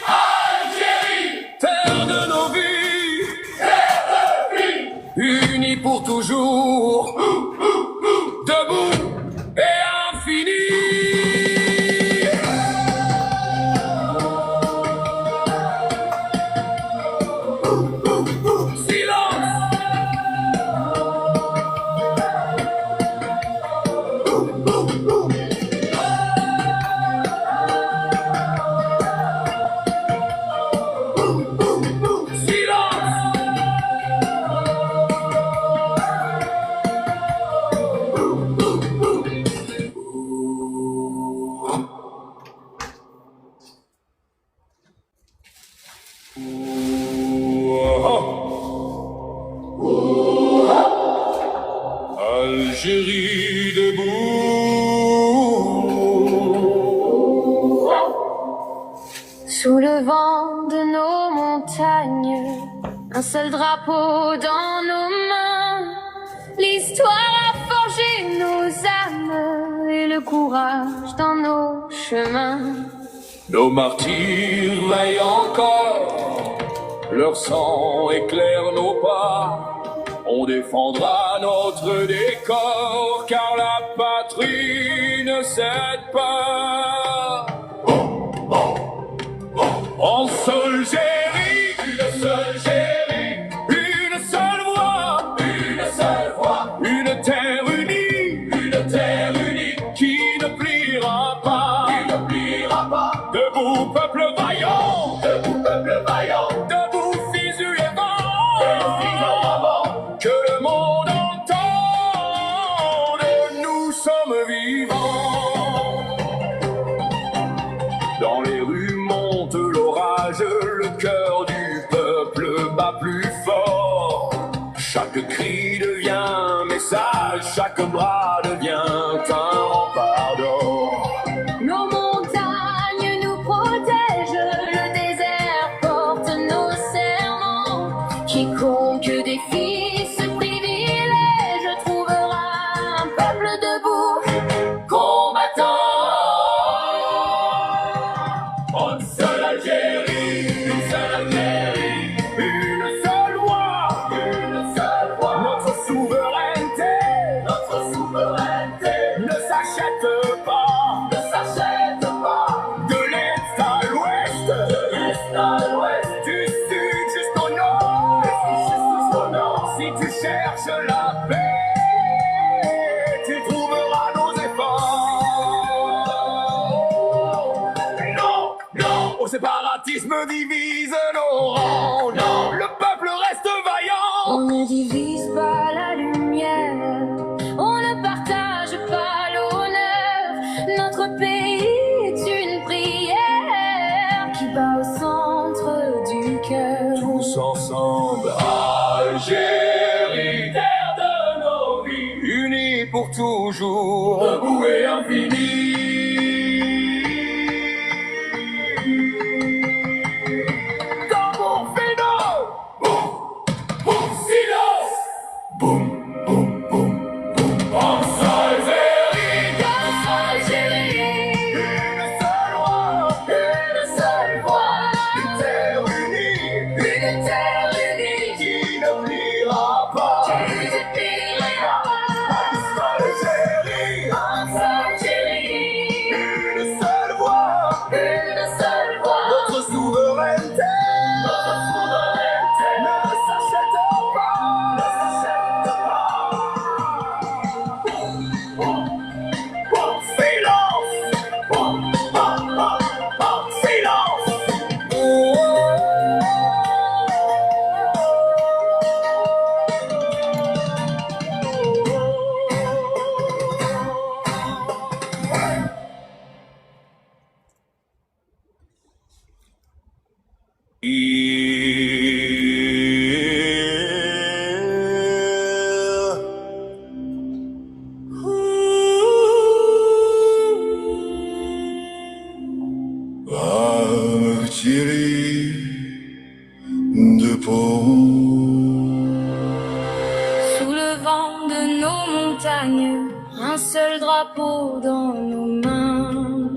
Speaker 3: Algérie, terre de nos vies, unis pour toujours, debout et infini. Algérie debout.
Speaker 4: Sous le vent de nos montagnes, un seul drapeau dans nos mains. L'histoire a forgé nos âmes et le courage dans nos chemins.
Speaker 3: Nos martyrs veillent encore, leur sang éclaire nos pas. On défendra notre décor, car la patrie ne cède pas. En seul gérie, une seule gérie, une seule voix, une terre unie, qui ne pliera pas, Debout peuple vaillant, debout fils du Levant, que le monde entende, nous sommes vivants. Dans les rues monte l'orage, le cœur du peuple bat plus fort. Chaque cri devient un message, chaque bras devient un rempart d'or.
Speaker 4: Nos montagnes nous protègent, le désert porte nos serments. Quiconque défie ce privilège trouvera un peuple debout, combattant.
Speaker 3: Une seule Algérie, une seule voix, notre souveraineté ne s'achète pas, de l'est à l'ouest, du sud jusqu'au nord. Si tu cherches la paix, tu trouveras nos efforts. Non, au séparatisme divise nos rangs. Non, le peuple reste vaillant.
Speaker 4: On ne divise pas la lumière, on ne partage pas l'honneur. Notre pays est une prière qui bat au centre du cœur.
Speaker 3: Tous ensemble, Algérie, terre de nos vies, unis pour toujours, debout et infini. Tambour final, boum, boum, silence, boum, boum, boum, boum. En Algérie, une seule voix, une terre unie, qui ne pliera pas. Algérie, une seule voix, notre souveraineté ne s'achète pas,
Speaker 4: montagnes, un seul drapeau dans nos mains.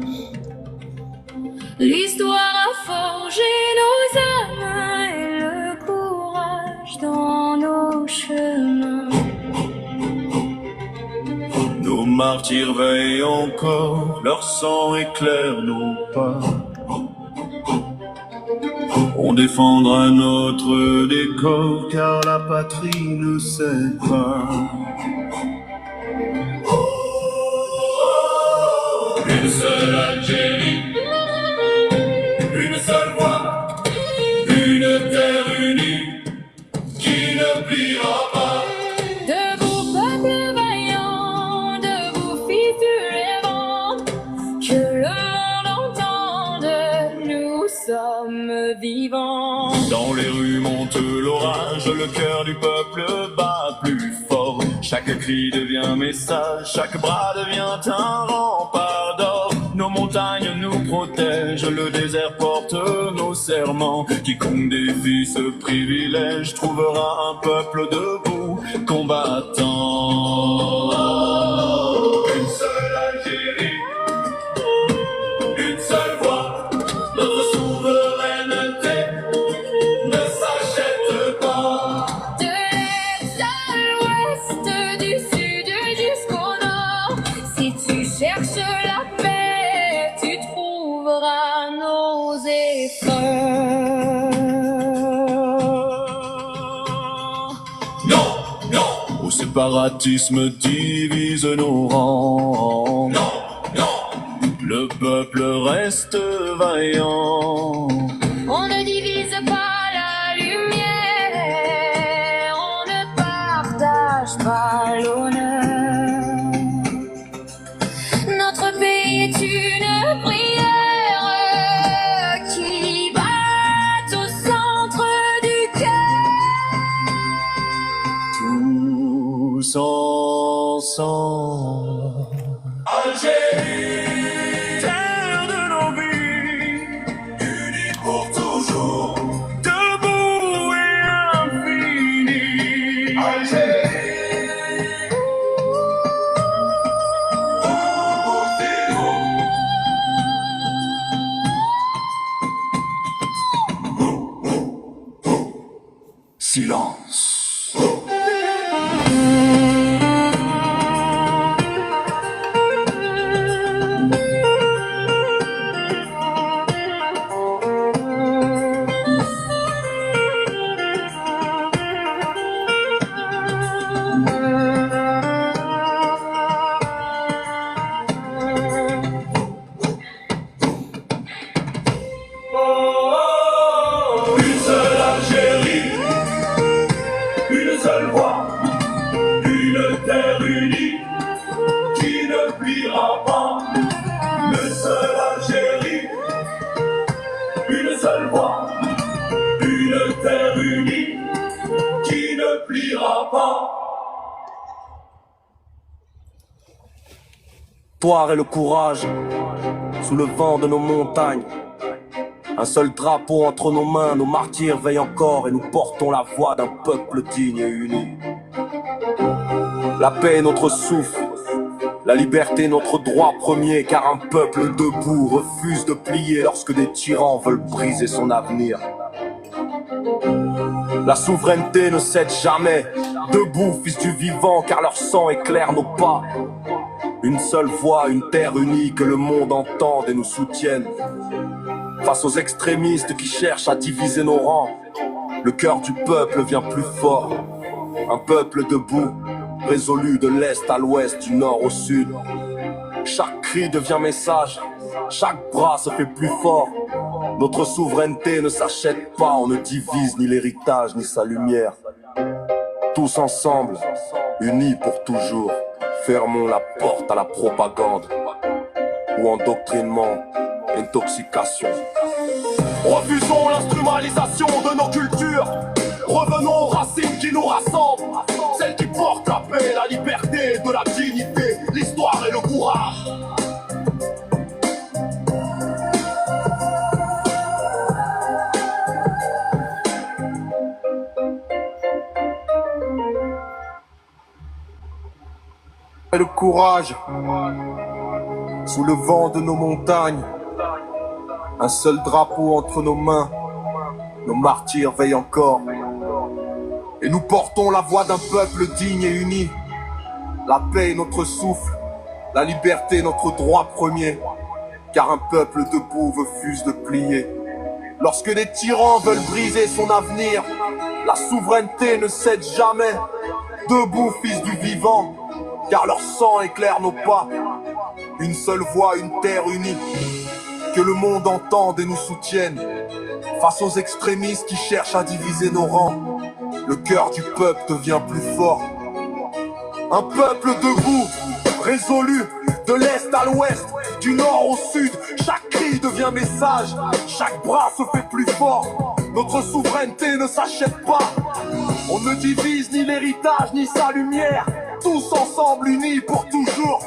Speaker 4: L'histoire a forgé nos âmes et le courage dans nos chemins.
Speaker 6: Nos martyrs veillent encore, leur sang éclaire nos pas. On défendra notre décor car la patrie ne sait pas. Une seule Algérie, une seule voix, une terre unie qui ne pliera pas.
Speaker 4: Debout peuple vaillant, debout fils du Levant, que le monde entende, nous sommes vivants.
Speaker 6: Dans les rues monte l'orage, le cœur du peuple bat plus fort. Chaque cri devient message, chaque bras devient un rempart d'or. Nos montagnes nous protègent, le désert porte nos serments. Quiconque défie ce privilège trouvera un peuple debout, combattant. Une seule Algérie, une seule voix, notre souveraineté ne s'achète pas.
Speaker 4: De l'est à l'ouest, du sud jusqu'au nord, si tu cherches la paix, tu trouveras nos efforts.
Speaker 6: Non, non, au séparatisme divise nos rangs. Non, non, le peuple reste vaillant.
Speaker 4: On ne divise pas la lumière, on ne partage pas l'honneur. Notre pays est une prière qui bat au centre du cœur.
Speaker 6: Tous ensemble. Algérie, terre de nos vies, unis pour toujours, debout et infini. Algérie, silence. Une seule Algérie, une seule voix, une terre unie qui ne pliera pas. Une seule Algérie, une seule voix, une terre unie qui ne pliera pas.
Speaker 7: Victoire et le courage, sous le vent de nos montagnes. Un seul drapeau entre nos mains, nos martyrs veillent encore et nous portons la voix d'un peuple digne et uni. La paix est notre souffle, la liberté notre droit premier, car un peuple debout refuse de plier lorsque des tyrans veulent briser son avenir. La souveraineté ne cède jamais, debout fils du vivant, car leur sang éclaire nos pas. Une seule voix, une terre unie, que le monde entende et nous soutienne. Face aux extrémistes qui cherchent à diviser nos rangs, le cœur du peuple vient plus fort. Un peuple debout, résolu de l'est à l'ouest, du nord au sud. Chaque cri devient message, chaque bras se fait plus fort. Notre souveraineté ne s'achète pas, on ne divise ni l'héritage ni sa lumière. Tous ensemble, unis pour toujours, fermons la porte à la propagande ou endoctrinement, intoxication. Refusons l'instrumentalisation de nos cultures. Revenons aux racines qui nous rassemblent, celles qui portent la paix, la liberté, de la dignité, l'histoire et le courage. Et le courage, sous le vent de nos montagnes, un seul drapeau entre nos mains, nos martyrs veillent encore. Et nous portons la voix d'un peuple digne et uni. La paix est notre souffle, la liberté notre droit premier. Car un peuple debout refuse de plier. Lorsque des tyrans veulent briser son avenir, la souveraineté ne cède jamais. Debout, fils du vivant, car leur sang éclaire nos pas. Une seule voix, une terre unie. Que le monde entende et nous soutienne. Face aux extrémistes qui cherchent à diviser nos rangs, le cœur du peuple devient plus fort. Un peuple debout, résolu, de l'est à l'ouest, du nord au sud, chaque cri devient message, chaque bras se fait plus fort. Notre souveraineté ne s'achète pas. On ne divise ni l'héritage ni sa lumière. Tous ensemble unis pour toujours.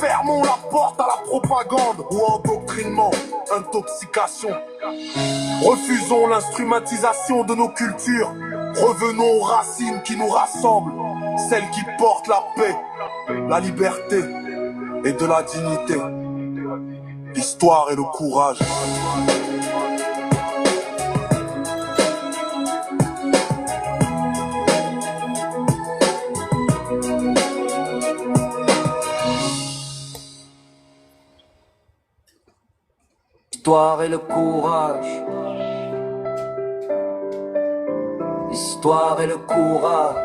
Speaker 7: Fermons la porte à la propagande ou endoctrinement, intoxication. Refusons l'instrumentalisation de nos cultures. Revenons aux racines qui nous rassemblent, celles qui portent la paix, la liberté et de la dignité. L'histoire et le courage.
Speaker 8: L'histoire et le courage. L'histoire et le courage.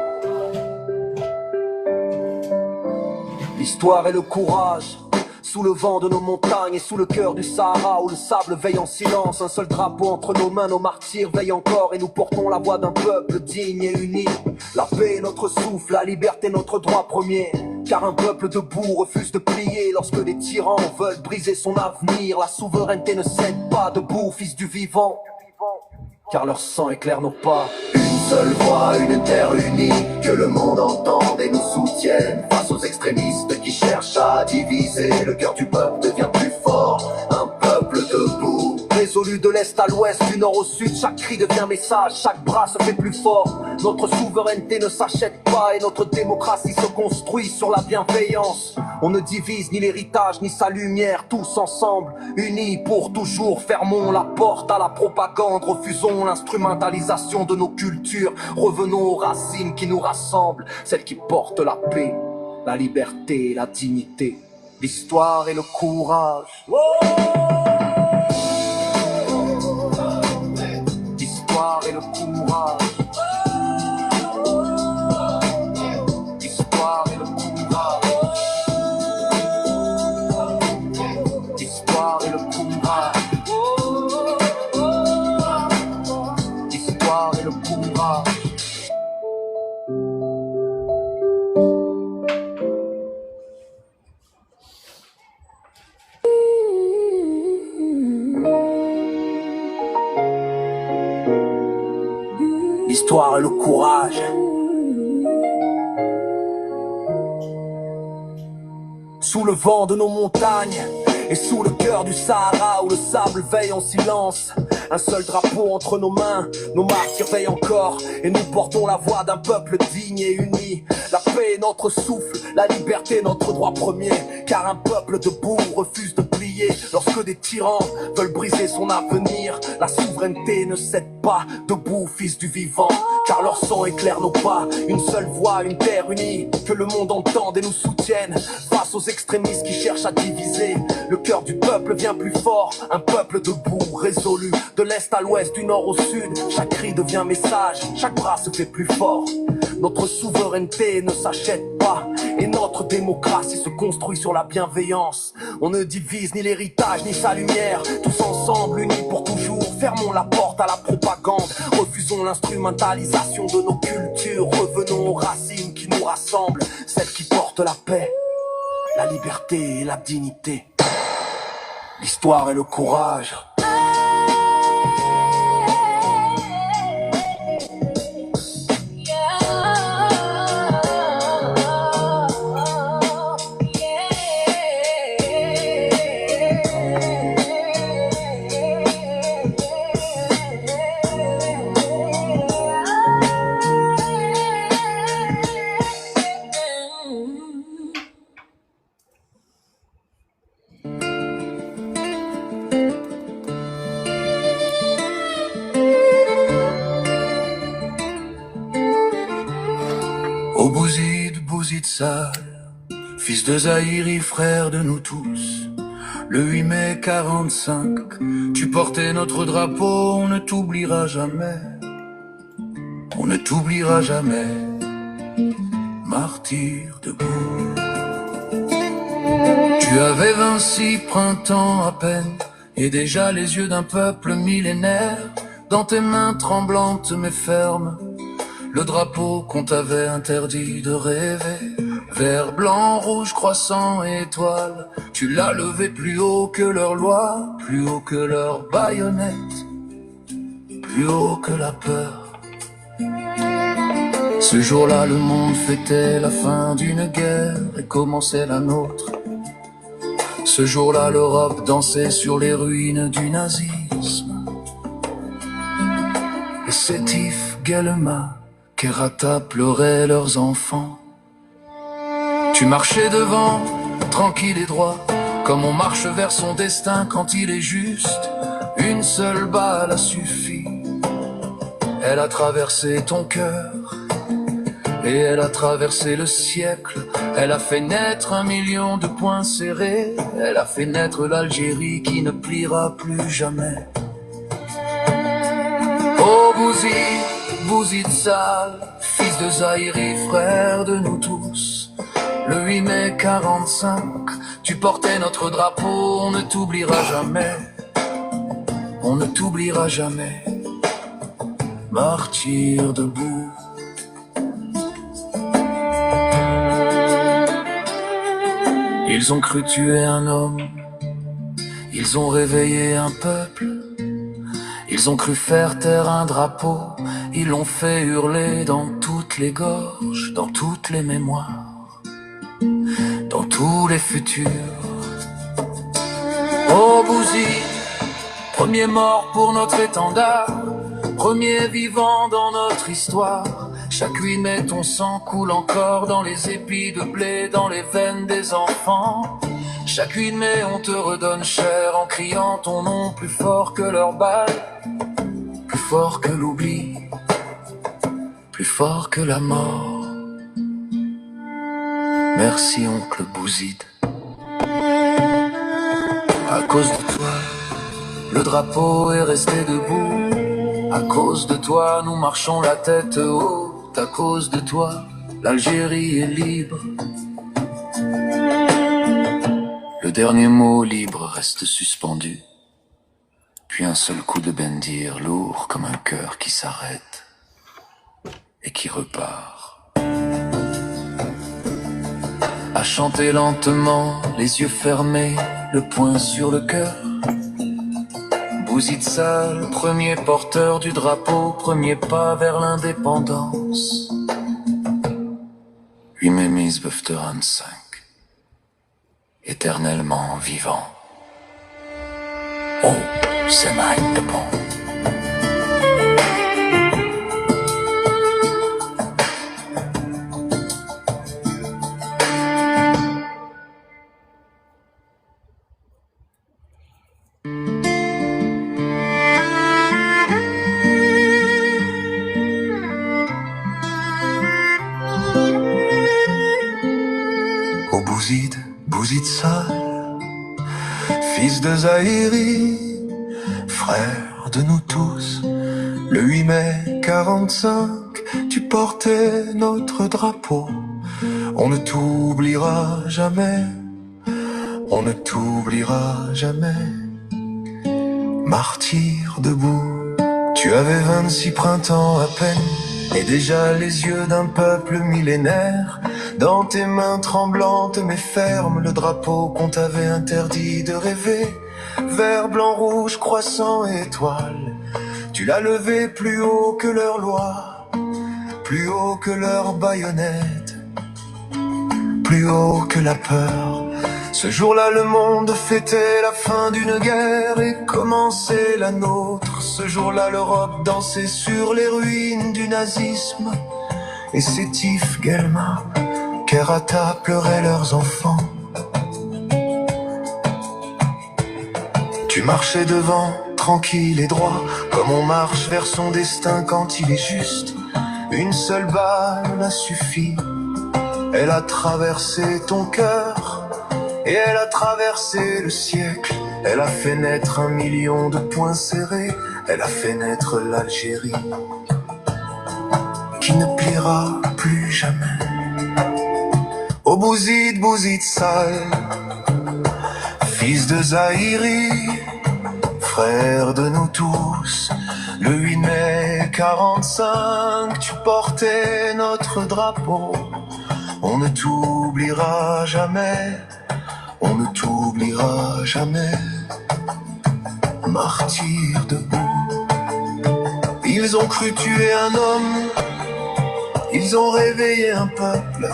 Speaker 8: L'histoire et le courage. Sous le vent de nos montagnes et sous le cœur du Sahara où le sable veille en silence. Un seul drapeau entre nos mains, nos martyrs veillent encore. Et nous portons la voix d'un peuple digne et uni. La paix est notre souffle, la liberté notre droit premier. Car un peuple debout refuse de plier lorsque des tyrans veulent briser son avenir. La souveraineté ne cède pas, debout, fils du vivant. Car leur sang éclaire nos pas. Une seule voix, une terre unie, que le monde entende et nous soutienne. Face aux extrémistes qui cherchent à diviser, le cœur du peuple devient plus fort. Un peuple debout, résolu de l'est à l'ouest, du nord au sud, chaque cri devient message, chaque bras se fait plus fort. Notre souveraineté ne s'achète pas et notre démocratie se construit sur la bienveillance. On ne divise ni l'héritage ni sa lumière, tous ensemble, unis pour toujours. Fermons la porte à la propagande, refusons l'instrumentalisation de nos cultures. Revenons aux racines qui nous rassemblent, celles qui portent la paix, la liberté et la dignité. L'histoire et le courage. L'histoire et le courage. L'histoire et le courage. L'histoire et le courage. L'histoire et le courage. L'histoire et le courage. Sous le vent de nos montagnes et sous le cœur du Sahara où le sable veille en silence. Un seul drapeau entre nos mains, nos martyrs veillent encore. Et nous portons la voix d'un peuple digne et uni. La paix est notre souffle, la liberté est notre droit premier. Car un peuple debout refuse de plier lorsque des tyrans veulent briser son avenir. La souveraineté ne cède pas, debout fils du vivant. Car leur sang éclaire nos pas, une seule voix, une terre unie. Que le monde entende et nous soutienne. Face aux extrémistes qui cherchent à diviser, le cœur du peuple vient plus fort. Un peuple debout, résolu, de l'est à l'ouest, du nord au sud. Chaque cri devient message, chaque bras se fait plus fort. Notre souveraineté ne s'achète pas et notre démocratie se construit sur la bienveillance. On ne divise ni l'héritage ni sa lumière, tous ensemble unis pour toujours. Fermons la porte à la propagande, refusons l'instrumentalisation de nos cultures. Revenons aux racines qui nous rassemblent, celles qui portent la paix, la liberté et la dignité. L'histoire et le courage.
Speaker 9: Ô Bouzid, Bouzid sale, fils de Zahiri, frère de nous tous. Le 8 mai 45, tu portais notre drapeau, on ne t'oubliera jamais. On ne t'oubliera jamais, martyr debout. Tu avais 26 printemps à peine, et déjà les yeux d'un peuple millénaire. Dans tes mains tremblantes mais fermes, le drapeau qu'on t'avait interdit de rêver. Vert, blanc, rouge, croissant et étoile, tu l'as levé plus haut que leur loi, plus haut que leur baïonnette, plus haut que la peur. Ce jour-là, le monde fêtait la fin d'une guerre et commençait la nôtre. Ce jour-là, l'Europe dansait sur les ruines du nazisme. Et Sétif, Guelma, Kerata pleuraient leurs enfants. Tu marchais devant, tranquille et droit, comme on marche vers son destin quand il est juste. Une seule balle a suffi, elle a traversé ton cœur. Et elle a traversé le siècle, elle a fait naître 1 million de poings serrés, elle a fait naître l'Algérie qui ne pliera plus jamais. Oh Bouzid, Bouzid sale, fils de Zahiri, frère de nous tous. Le 8 mai 45, tu portais notre drapeau, on ne t'oubliera jamais. On ne t'oubliera jamais, martyr debout. Ils ont cru tuer un homme, ils ont réveillé un peuple, ils ont cru faire taire un drapeau, ils l'ont fait hurler dans toutes les gorges, dans toutes les mémoires, dans tous les futurs. Oh Bouzid, premier mort pour notre étendard, premier vivant dans notre histoire. Chaque 8 mai, ton sang coule encore dans les épis de blé, dans les veines des enfants. Chaque 8 mai, on te redonne cher en criant ton nom plus fort que leurs balles, plus fort que l'oubli, plus fort que la mort. Merci oncle Bouzid. À cause de toi, le drapeau est resté debout. À cause de toi, nous marchons la tête haute. À cause de toi, l'Algérie est libre. Le dernier mot libre reste suspendu. Puis un seul coup de bendir, lourd comme un cœur qui s'arrête et qui repart. À chanter lentement, les yeux fermés, le poing sur le cœur. Bouzid sale, premier porteur du drapeau, premier pas vers l'indépendance. 8 mai 1945, éternellement vivant. Oh, c'est mein Depot. Bouzid sale, fils de Zahiri, frère de nous tous. Le 8 mai 45, tu portais notre drapeau. On ne t'oubliera jamais, on ne t'oubliera jamais, martyr debout. Tu avais 26 printemps à peine, et déjà les yeux d'un peuple millénaire. Dans tes mains tremblantes mais fermes, le drapeau qu'on t'avait interdit de rêver. Vert, blanc, rouge, croissant et étoile, tu l'as levé plus haut que leur loi, plus haut que leur baïonnette, plus haut que la peur. Ce jour-là, le monde fêtait la fin d'une guerre et commençait la nôtre. Ce jour-là, l'Europe dansait sur les ruines du nazisme. Et Sétif, Guelma, Kerata pleuraient leurs enfants. Tu marchais devant, tranquille et droit, comme on marche vers son destin quand il est juste. Une seule balle a suffi. Elle a traversé ton cœur et elle a traversé le siècle. Elle a fait naître 1 million de poings serrés. Elle a fait naître l'Algérie qui ne pliera plus jamais. Au Bouzid, Bouzid sale, fils de Zahiri, frère de nous tous. Le 8 mai 45, tu portais notre drapeau. On ne t'oubliera jamais, on ne t'oubliera jamais. Martyr debout. Ils ont cru tuer un homme, ils ont réveillé un peuple.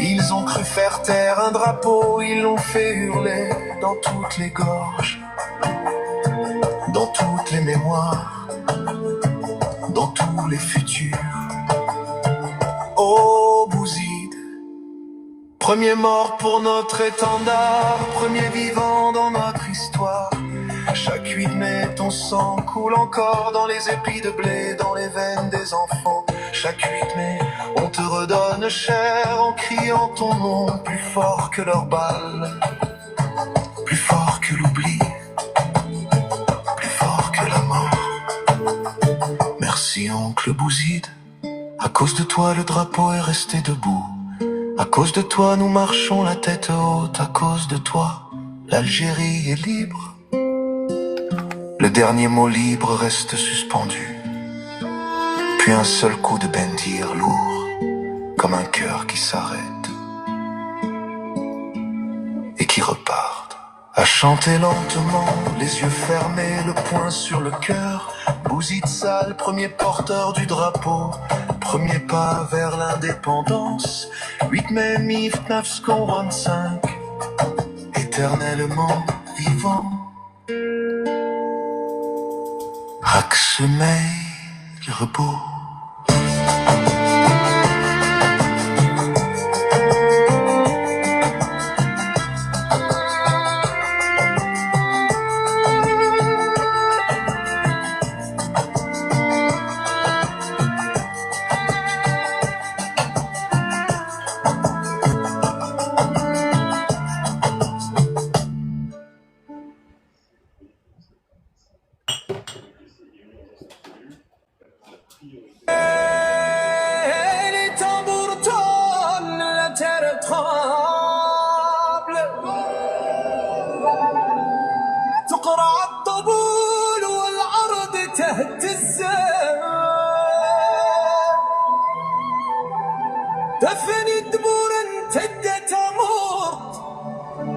Speaker 9: Ils ont cru faire taire un drapeau, ils l'ont fait hurler dans toutes les gorges, dans toutes les mémoires, dans tous les futurs. Oh Bouzid, premier mort pour notre étendard, premier vivant dans notre histoire. Chaque 8 mai, ton sang coule encore dans les épis de blé, dans les veines des enfants. Chaque 8 mai, on te redonne chair en criant ton nom plus fort que leurs balles, plus fort que l'oubli, plus fort que la mort. Merci oncle Bouzid, à cause de toi le drapeau est resté debout. À cause de toi nous marchons la tête haute, à cause de toi l'Algérie est libre. Le dernier mot libre reste suspendu. Puis un seul coup de bendir lourd, comme un cœur qui s'arrête et qui repart. À chanter lentement, les yeux fermés, le poing sur le cœur. Bouzid sale, premier porteur du drapeau, premier pas vers l'indépendance. 8 mai 1945, éternellement vivant. Aksemey repos.
Speaker 8: دفني الدبور انتدت امور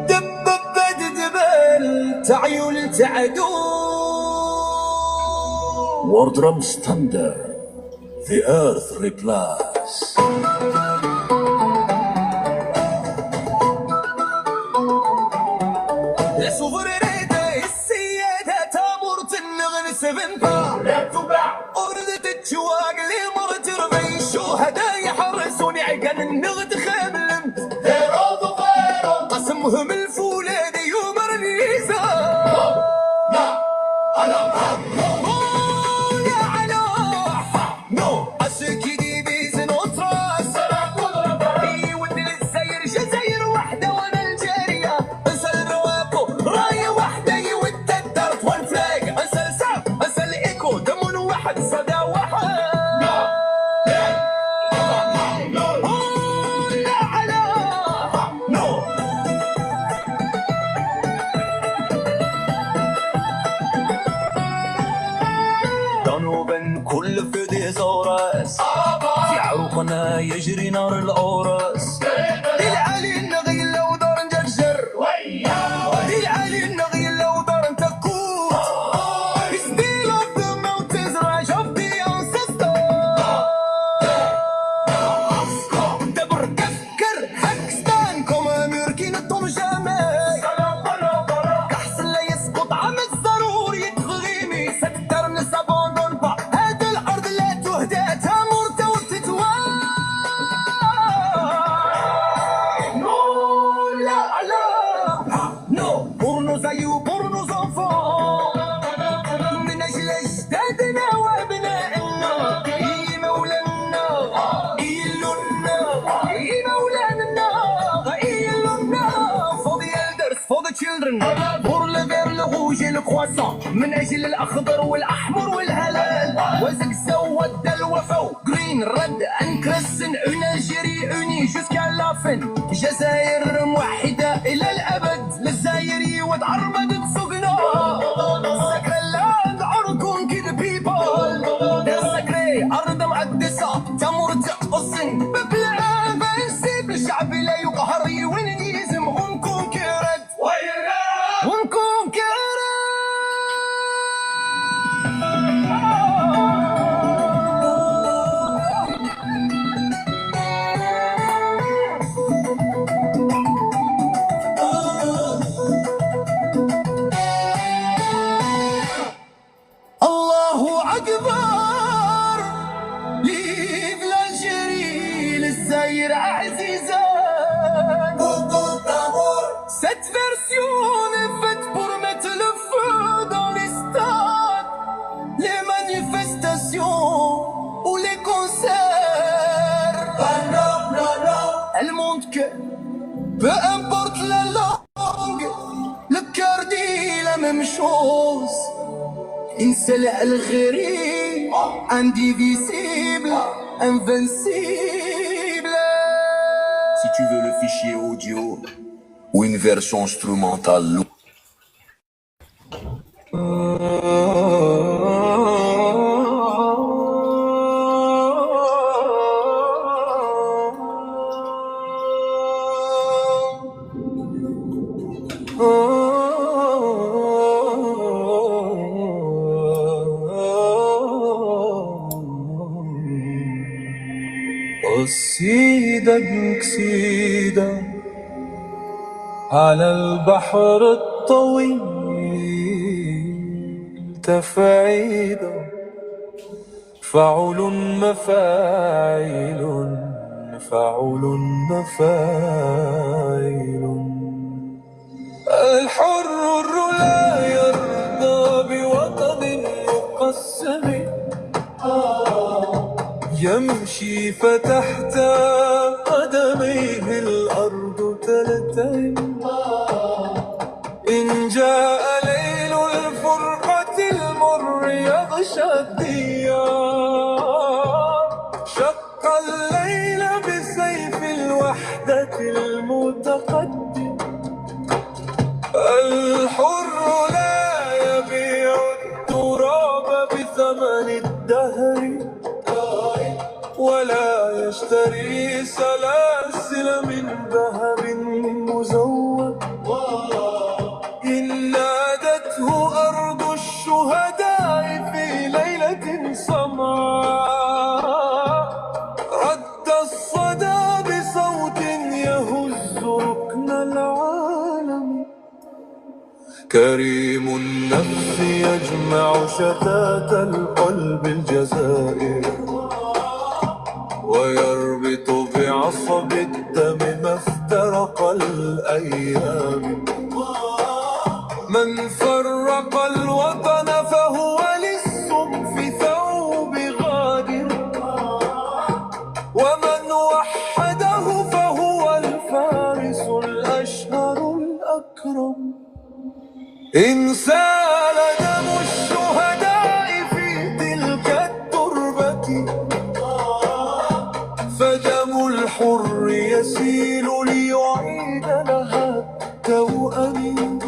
Speaker 8: دببت دبل تعيول تعدو Wardrum Standard, the earth replies. يا سوفرينيتي السيادة تامور تنغني سفنفا لا تباع أردت الجواق اللي مرت ربي الشهداء يحرسوني عقل النغد خاملم غيرو غيرو قسمهم الفولادي يومر اليزا لا أنا كل فدي زورس في عروقنا يجري نار الأورس العالي النغي لو دار نجرجر العالي النغي لو دار نتكوت ستيل of the mountains rise of the ancestors دبر كفكر باكستان كوم أمريكين الطم جامعي كحس لا يسقط عم الضرور يتغيمي سكتر من السبون كرواسون من اجل الاخضر والاحمر والهلال وزق سود الوفا جرين رد انكرسن اون الجيري اوني جوسكا لافن جزائر موحده الى الابد للزايري وتعربد تسوقنا سكر اللاند اركون كي ذا بيبل سكري ارض مقدسه تمر تقصن ببلاد بنسيب الشعب لا يقهر ونيزم ونكون كرد ونكون كرد الله أكبر ليف l'Algérie للزاير عزيزة Cette version est faite pour mettre le feu dans les stades les manifestations ou les concerts Elle montre que peu importe la langue le cœur dit la même chose Une seule Algérie, indivisible, invincible.
Speaker 10: Si tu veux le fichier audio ou une version instrumentale.
Speaker 8: قصيدة قصيدة على البحر الطويل تفعيدة فعل مفاعل فعل مفاعل الحر لا يرضى بوطن مقسم يمشي فتحت قدميه الأرض تلتهم إن جاء ليل الفرقة المر يغشى الديار شق الليل بسيف الوحدة المتقدم الحر لا يبيع التراب بثمن الدهر ولا يشتري سلاسل من ذهب مزود إن نادته أرض الشهداء في ليلة سماء رد الصدى بصوت يهز ركن العالم كريم النفس يجمع شتات القلب الجزائر ويربط بعصب الدم ما افترق الأيام من فرق الوطن فهو لص في ثوب غادر ومن وحده فهو الفارس الأشهر الأكرم إن سال دم الشهداء في تلك التربة فدم الحر يسيل ليعيد لها توأم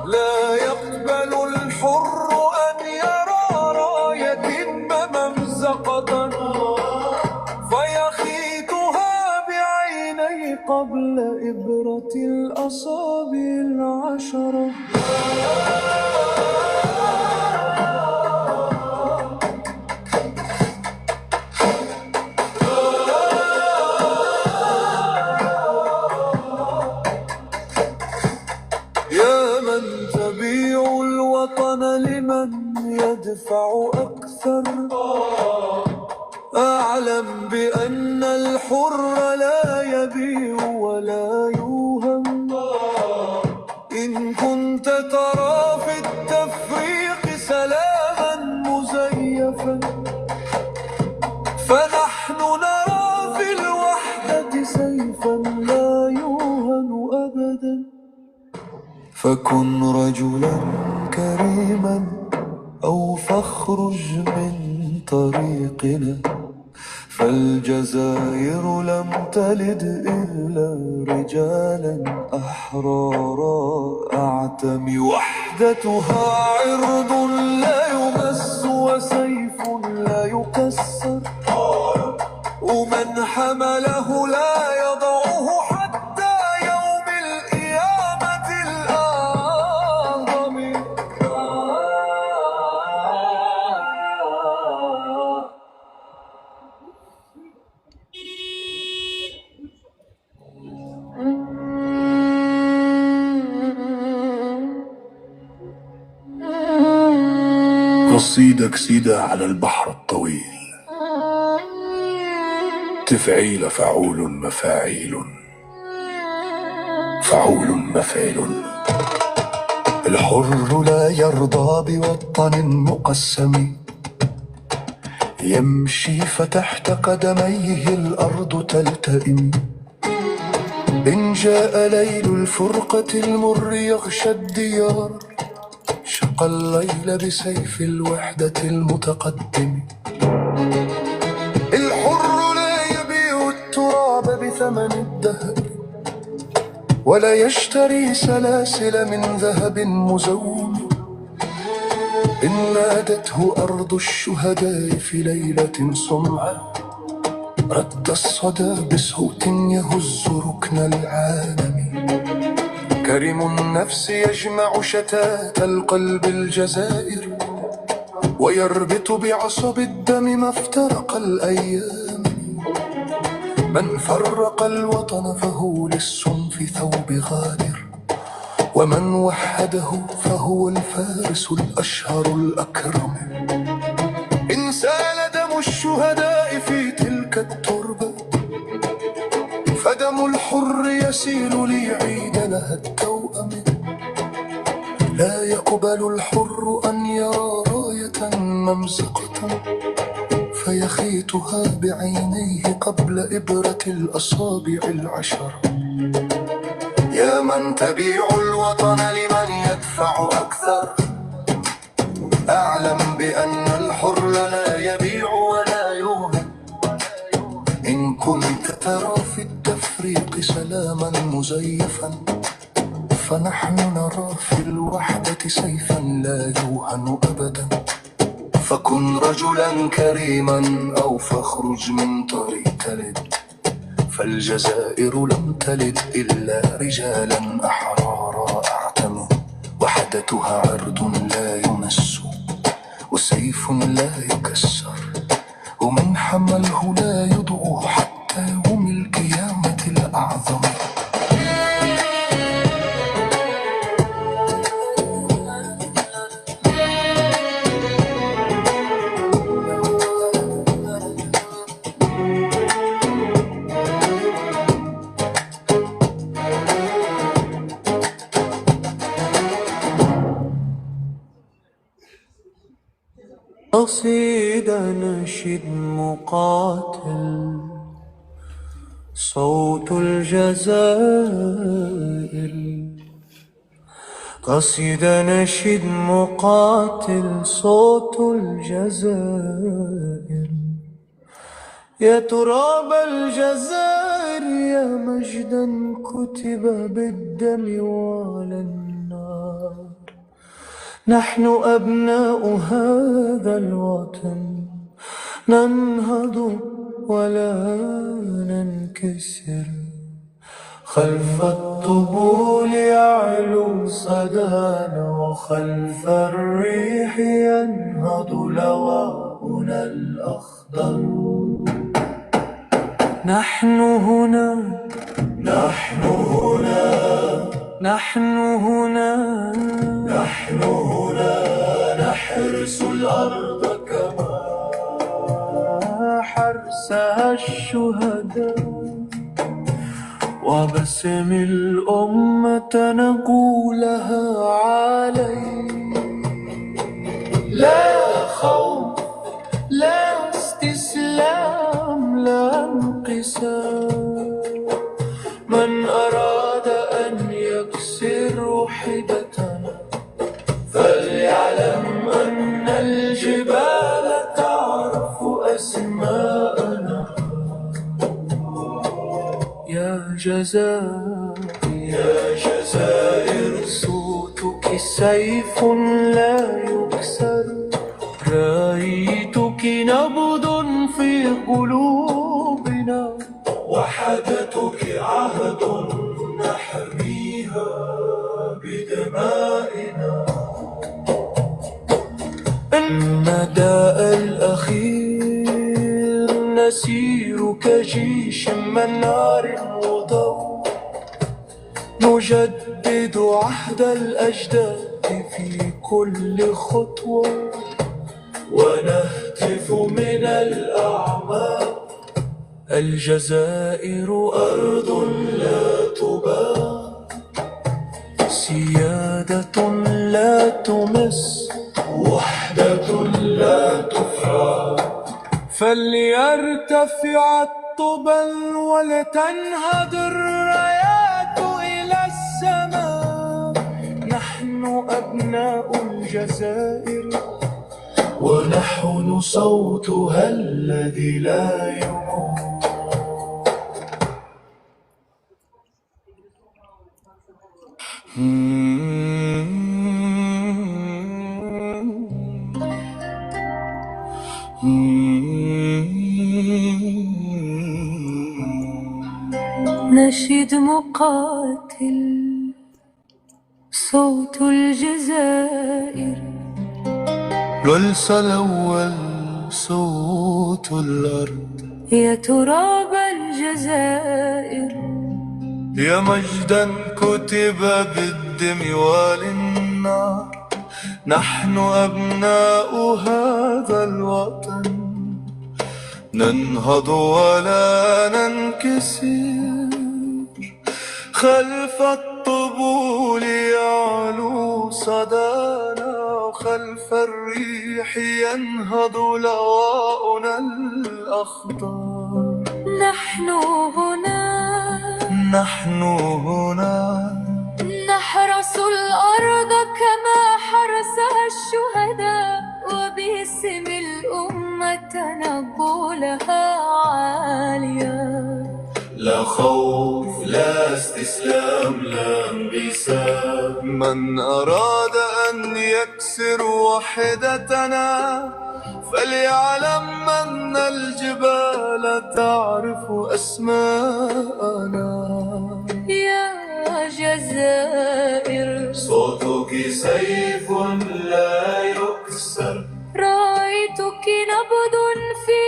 Speaker 8: لا يقبل الحر أن يرى راية ممزقة فيخيطها بعيني قبل إبرة الأصابع العشرة يا من تبيع الوطن لمن يدفع أكثر أعلم بأن الحر لا يبيع ولا يوهم إن كنت ترى في التفريق سلاما مزيفا فنحن نرى في الوحدة سيفا لا يوهن أبدا فكن رجلا
Speaker 9: كريما أو فاخرج من طريقنا، فالجزائر لم تلد إلا رجالا أحرارا أعتمي. وحدتها عرض لا يمس وسيف لا يكسر، ومن حمله لا يضعه حتى يوم القيامة الأعظم.
Speaker 10: قصيدة قصيدة على البحر الطويل، تفعيل فعول مفاعيل، فعول مفعيل.
Speaker 9: الحر لا يرضى بوطن مقسم، يمشي فتحت قدميه الأرض تلتئم. إن جاء ليل الفرقة المر يغشى الديار، شق الليل بسيف الوحدة المتقدم. الحر لا يبيع التراب بثمن الدهر، ولا يشتري سلاسل من ذهب مزوم. إن نادته أرض الشهداء في ليلة سمعة، رد الصدى بصوت يهز ركن العالم. كريم النفس يجمع شتات القلب الجزائر، ويربط بعصب الدم ما افترق الأيام. من فرق الوطن فهو لص في ثوب غادر، ومن وحده فهو الفارس الأشهر الأكرم. إن سال دم الشهداء في تلك التربة، فدم الحر يسيل ليعيد لها التوأم. لا يقبل الحر أن يرى راية ممزقة، فيخيتها بعينيه قبل إبرة الأصابع العشرة. يا من تبيع الوطن لمن يدفع أكثر، أعلم بأن الحر لا يبيع ولا يوهب. إن كنت ترى في التفريق سلاما مزيفا، فنحن نرى في الوحدة سيفا لا يوهن أبدا. فكن رجلا كريما أو فاخرج من طريق تلد، فالجزائر لم تلد إلا رجالا أحرارا أعتموا. وحدتها عرض لا يمس وسيف لا يكسر، ومن حمله لا يضع حتى يوم القيامة الأعظم.
Speaker 11: قصيدة نشيد مقاتل، صوت الجزائر. قصيدة نشيد مقاتل، صوت الجزائر. يا تراب الجزائر يا مجدا كتب بالدم وعلى النار. نحن أبناء هذا الوطن، ننهض ولا ننكسر. خلف الطبول يعلو صدانا، وخلف الريح ينهض لواؤنا الأخضر. نحن هنا، نحن هنا، نحن هنا، نحن هنا نحرس الأرض كما حرسها الشهداء. وباسم الأمة نقولها علي. لا خوف، لا استسلام، لا انقسام. من أراد أن يكسر وحدتنا يا جزائر صوتك سيف لا يكسر رايتك نبض في قلوبنا وحدتك عهد نحميها بدمائنا الندى الأخير نسير كجيش من نار وضوء نجدد عهد الأجداد في كل خطوة ونهتف من الأعماق الجزائر أرض لا تباع سيادة لا تمس وحدة لا تفرق فليرتفع الطبل ولتنهض الرايات إلى السماء نحن أبناء الجزائر ونحن صوتها الذي لا يموت
Speaker 4: نشيد مقاتل صوت الجزائر
Speaker 11: والصى الأول صوت الأرض
Speaker 4: يا تراب الجزائر
Speaker 11: يا مجدا كتب بالدم والنار نحن أبناء هذا الوطن ننهض ولا ننكسر خلف الطبول يعلو صدانا خلف الريح ينهض لواؤنا الأخضر
Speaker 4: نحن هنا نحرس الأرض كما حرسها الشهداء وباسم الأمة نقولها عالية
Speaker 11: لا خوف لا استسلام لا انبسام من أراد أن يكسر وحدتنا فليعلم أن الجبال تعرف أسماءنا
Speaker 4: يا جزائر
Speaker 11: صوتك سيف لا يكسر
Speaker 4: رأيتك نبض في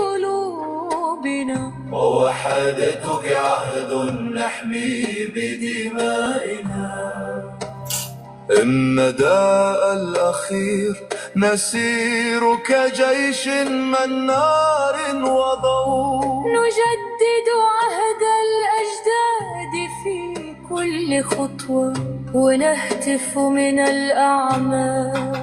Speaker 4: قلوبنا
Speaker 11: ووحدتك عهد نحمي بدمائنا النداء الأخير نسير كجيش من نار وضوء
Speaker 4: نجدد عهد الأجداد في كل خطوة ونهتف من الأعماق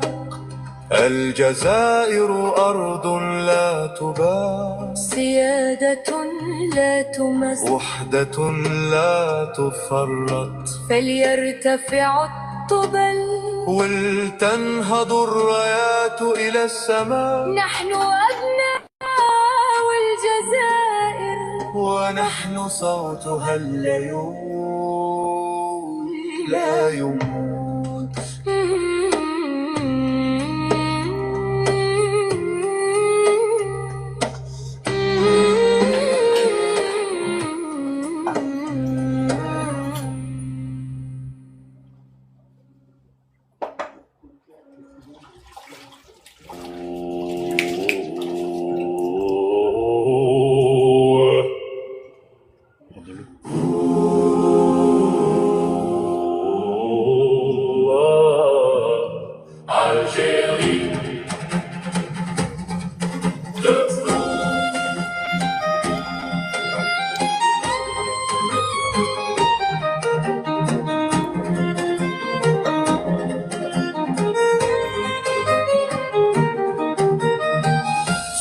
Speaker 11: الجزائر أرض لا تباع
Speaker 4: سيادة لا تمس
Speaker 11: وحدة لا تفرط
Speaker 4: فليرتفع الطبل
Speaker 11: ولتنهض الرايات إلى السماء
Speaker 4: نحن أبناء الجزائر
Speaker 11: ونحن صوتها لا يموت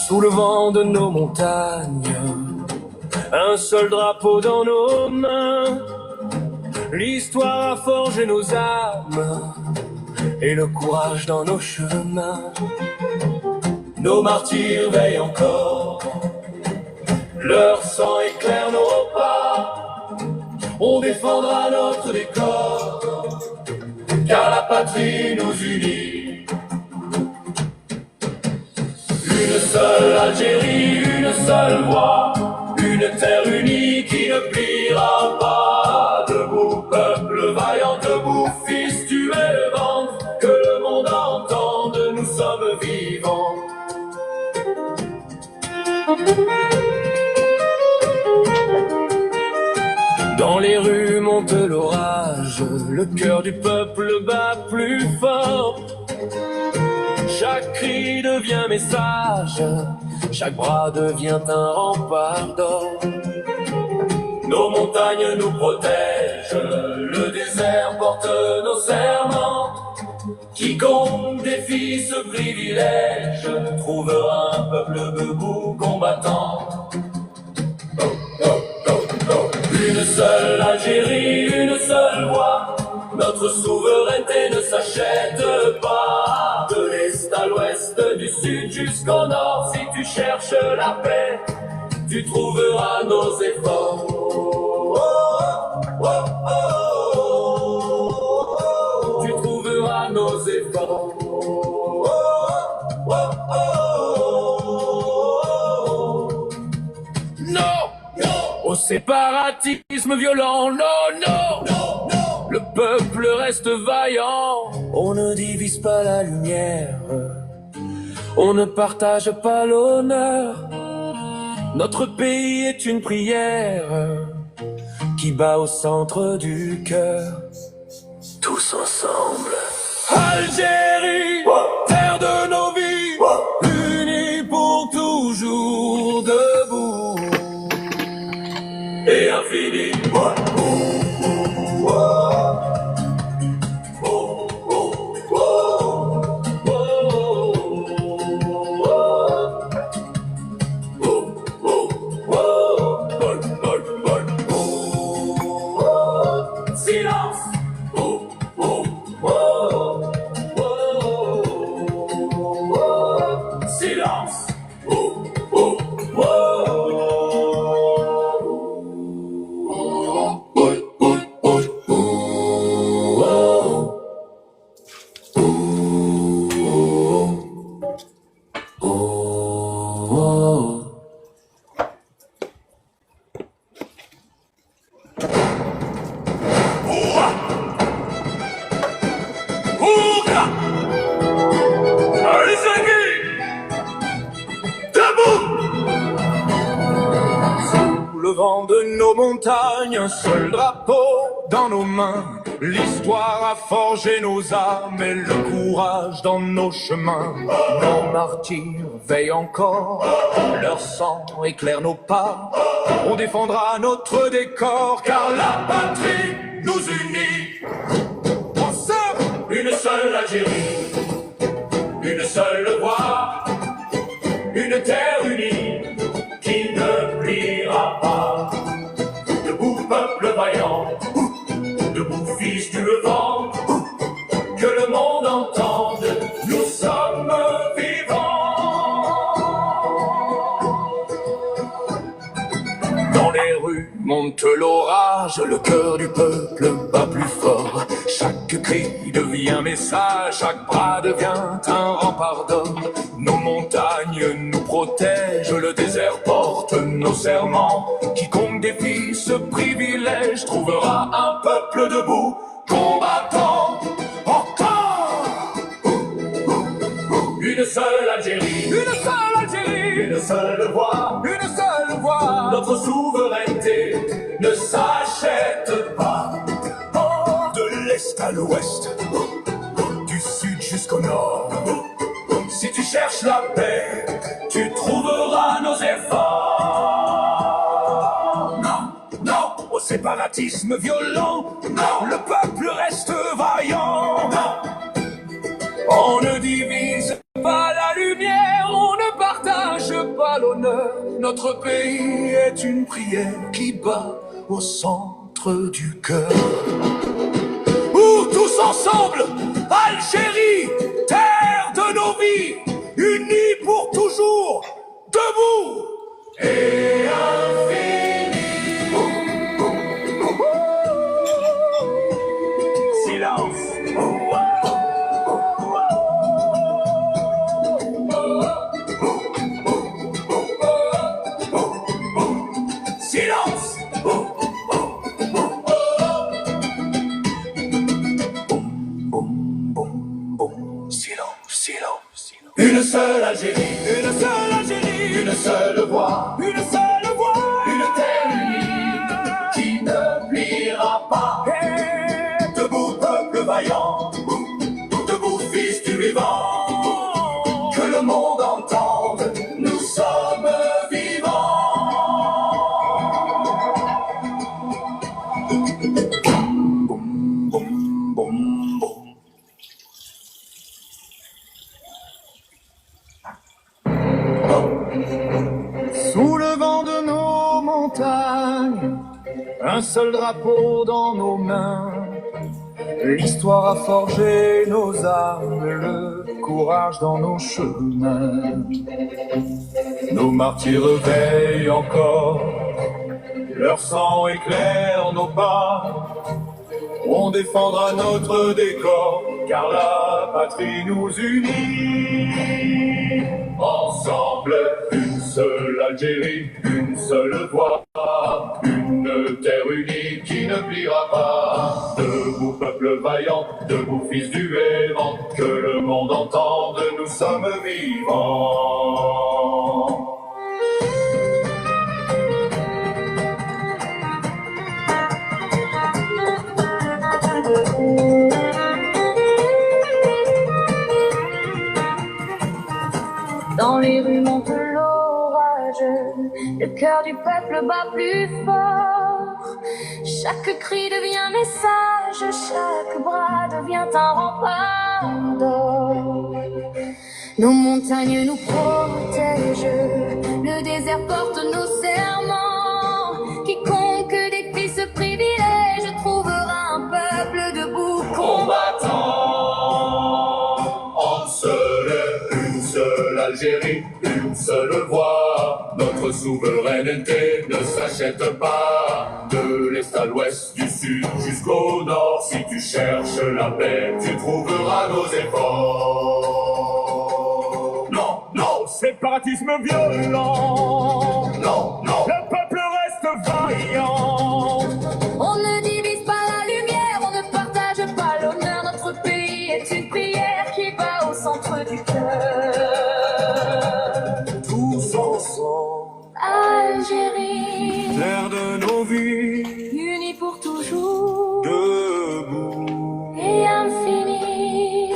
Speaker 8: Sous le vent de nos montagnes, un seul drapeau dans nos mains. L'histoire a forgé nos âmes et le courage dans nos chemins. Nos martyrs veillent encore, leur sang éclaire nos pas.
Speaker 6: on défendra notre décor, car la patrie nous unit. Une seule Algérie, une seule voix, une terre unie qui ne pliera pas. Debout, peuple vaillant, debout, fils, tu es le vent, que le monde entende, nous sommes vivants. Dans les rues monte l'orage, le cœur du peuple bat plus fort. Chaque cri devient message, chaque bras devient un rempart d'or. Nos montagnes nous protègent, le désert porte nos serments. Quiconque défie ce privilège trouvera un peuple debout combattant. Une seule Algérie, une seule voix, notre souveraineté ne s'achète pas. De l'est à l'ouest, du sud jusqu'au nord, si tu cherches la paix, tu trouveras nos efforts. Tu trouveras nos efforts. Au séparatisme violent, non, non, non, non. Le peuple reste vaillant. On ne divise pas la lumière, on ne partage pas l'honneur. Notre pays est une prière qui bat au centre du cœur. Tous ensemble. Algérie, terre de nos vies, unis pour toujours, debout et infini. Silence. Silence. Le vent de nos montagnes, un seul drapeau dans nos mains. L'histoire a forgé nos âmes et le courage dans nos chemins. Nos martyrs veillent encore, leur sang éclaire nos pas. On défendra notre décor car la patrie nous unit. Ensemble, une seule Algérie, une seule voix, une terre unie qui ne pliera pas. Debout peuple vaillant, debout fils du vent, que le monde entende, nous sommes vivants. Dans les rues monte l'orage, le cœur du peuple bat plus fort. Chaque cri devient message, chaque bras devient un rempart d'or. Nos montagnes nous protègent, le désert porte nos serments. Quiconque défie ce privilège trouvera un peuple debout, combattant encore. Une seule Algérie, une seule Algérie, une seule voix, une seule voix. Notre souveraineté ne s'achète pas. De l'est à l'ouest, du sud jusqu'au nord. Si tu cherches la paix, tu trouveras nos efforts. Non, non, au séparatisme violent, non, le peuple reste vaillant. Non, on ne divise pas la lumière, on ne partage pas l'honneur. Notre pays est une prière qui bat au centre du cœur. Où tous ensemble, Algérie, terre de nos vies, unis pour toujours, debout et infini. silence. Silence. Une seule Algérie, une seule voix, une terre unie qui ne pliera pas. Debout peuple vaillant, debout fils du vivant, que le monde entende, nous sommes vivants.
Speaker 8: Sous le vent de nos montagnes, un seul drapeau dans nos mains. L'histoire a forgé nos âmes, le courage dans nos chemins. Nos martyrs veillent encore, leur sang éclaire nos pas. On défendra notre décor, car la patrie nous unit. Ensemble, une seule Algérie, une seule voix, une terre unie qui ne pliera pas. Debout peuple vaillant, debout fils du vivant, que le monde entende, nous sommes vivants.
Speaker 4: Dans les rues monte l'orage, le cœur du peuple bat plus fort. Chaque cri devient message, chaque bras devient un rempart d'or. Nos montagnes nous protègent, le désert porte nos serments. Quiconque défie ce privilège trouvera un peuple debout combattant.
Speaker 6: Une seule Algérie, une seule voix. Notre souveraineté ne s'achète pas. De l'est à l'ouest, du sud jusqu'au nord. Si tu cherches la paix, tu trouveras nos efforts. Non, non,
Speaker 8: Séparatisme violent,
Speaker 6: non,
Speaker 8: le peuple reste vaillant.
Speaker 4: On ne divise pas la lumière, on ne partage pas l'honneur. Notre pays est une prière qui va au centre du cœur.
Speaker 8: Tous ensemble,
Speaker 4: Algérie,
Speaker 8: terre de nos vies,
Speaker 4: unis pour toujours
Speaker 8: debout.
Speaker 4: et infini.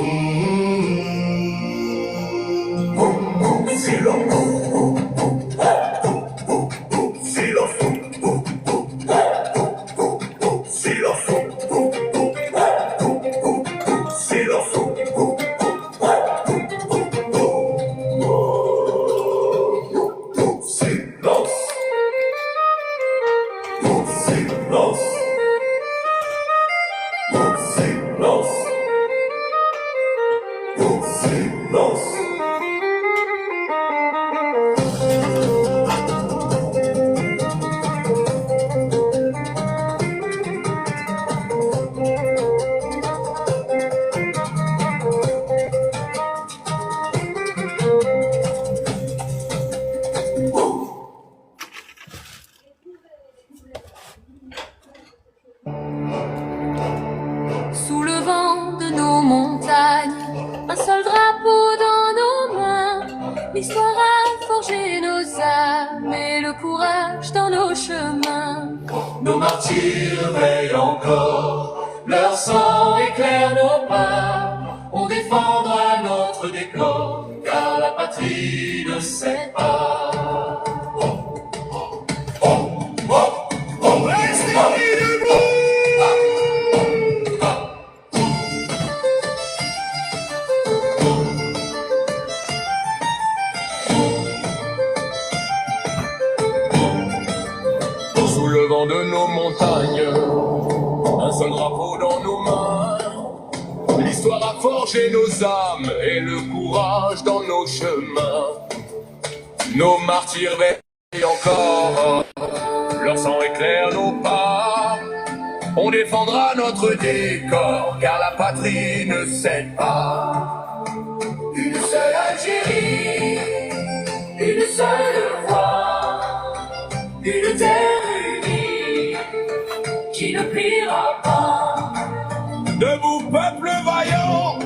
Speaker 4: Sous le vent de nos montagnes, un seul drapeau dans nos mains. L'histoire a forgé nos âmes et le courage dans nos chemins.
Speaker 6: nos martyrs veillent encore, leur sang éclaire nos pas. On défendra notre décor, car la patrie ne sait pas.
Speaker 3: Sous le vent de nos montagnes, un seul drapeau dans nos mains. L'histoire a forgé nos âmes et le courage dans nos chemins. Nos martyrs veillent encore, leur sang éclaire nos pas. On défendra notre décor, car la patrie ne cède pas.
Speaker 6: Une seule Algérie, une seule voix, une terre
Speaker 3: qui ne pliera pas.
Speaker 6: Debout peuple vaillant,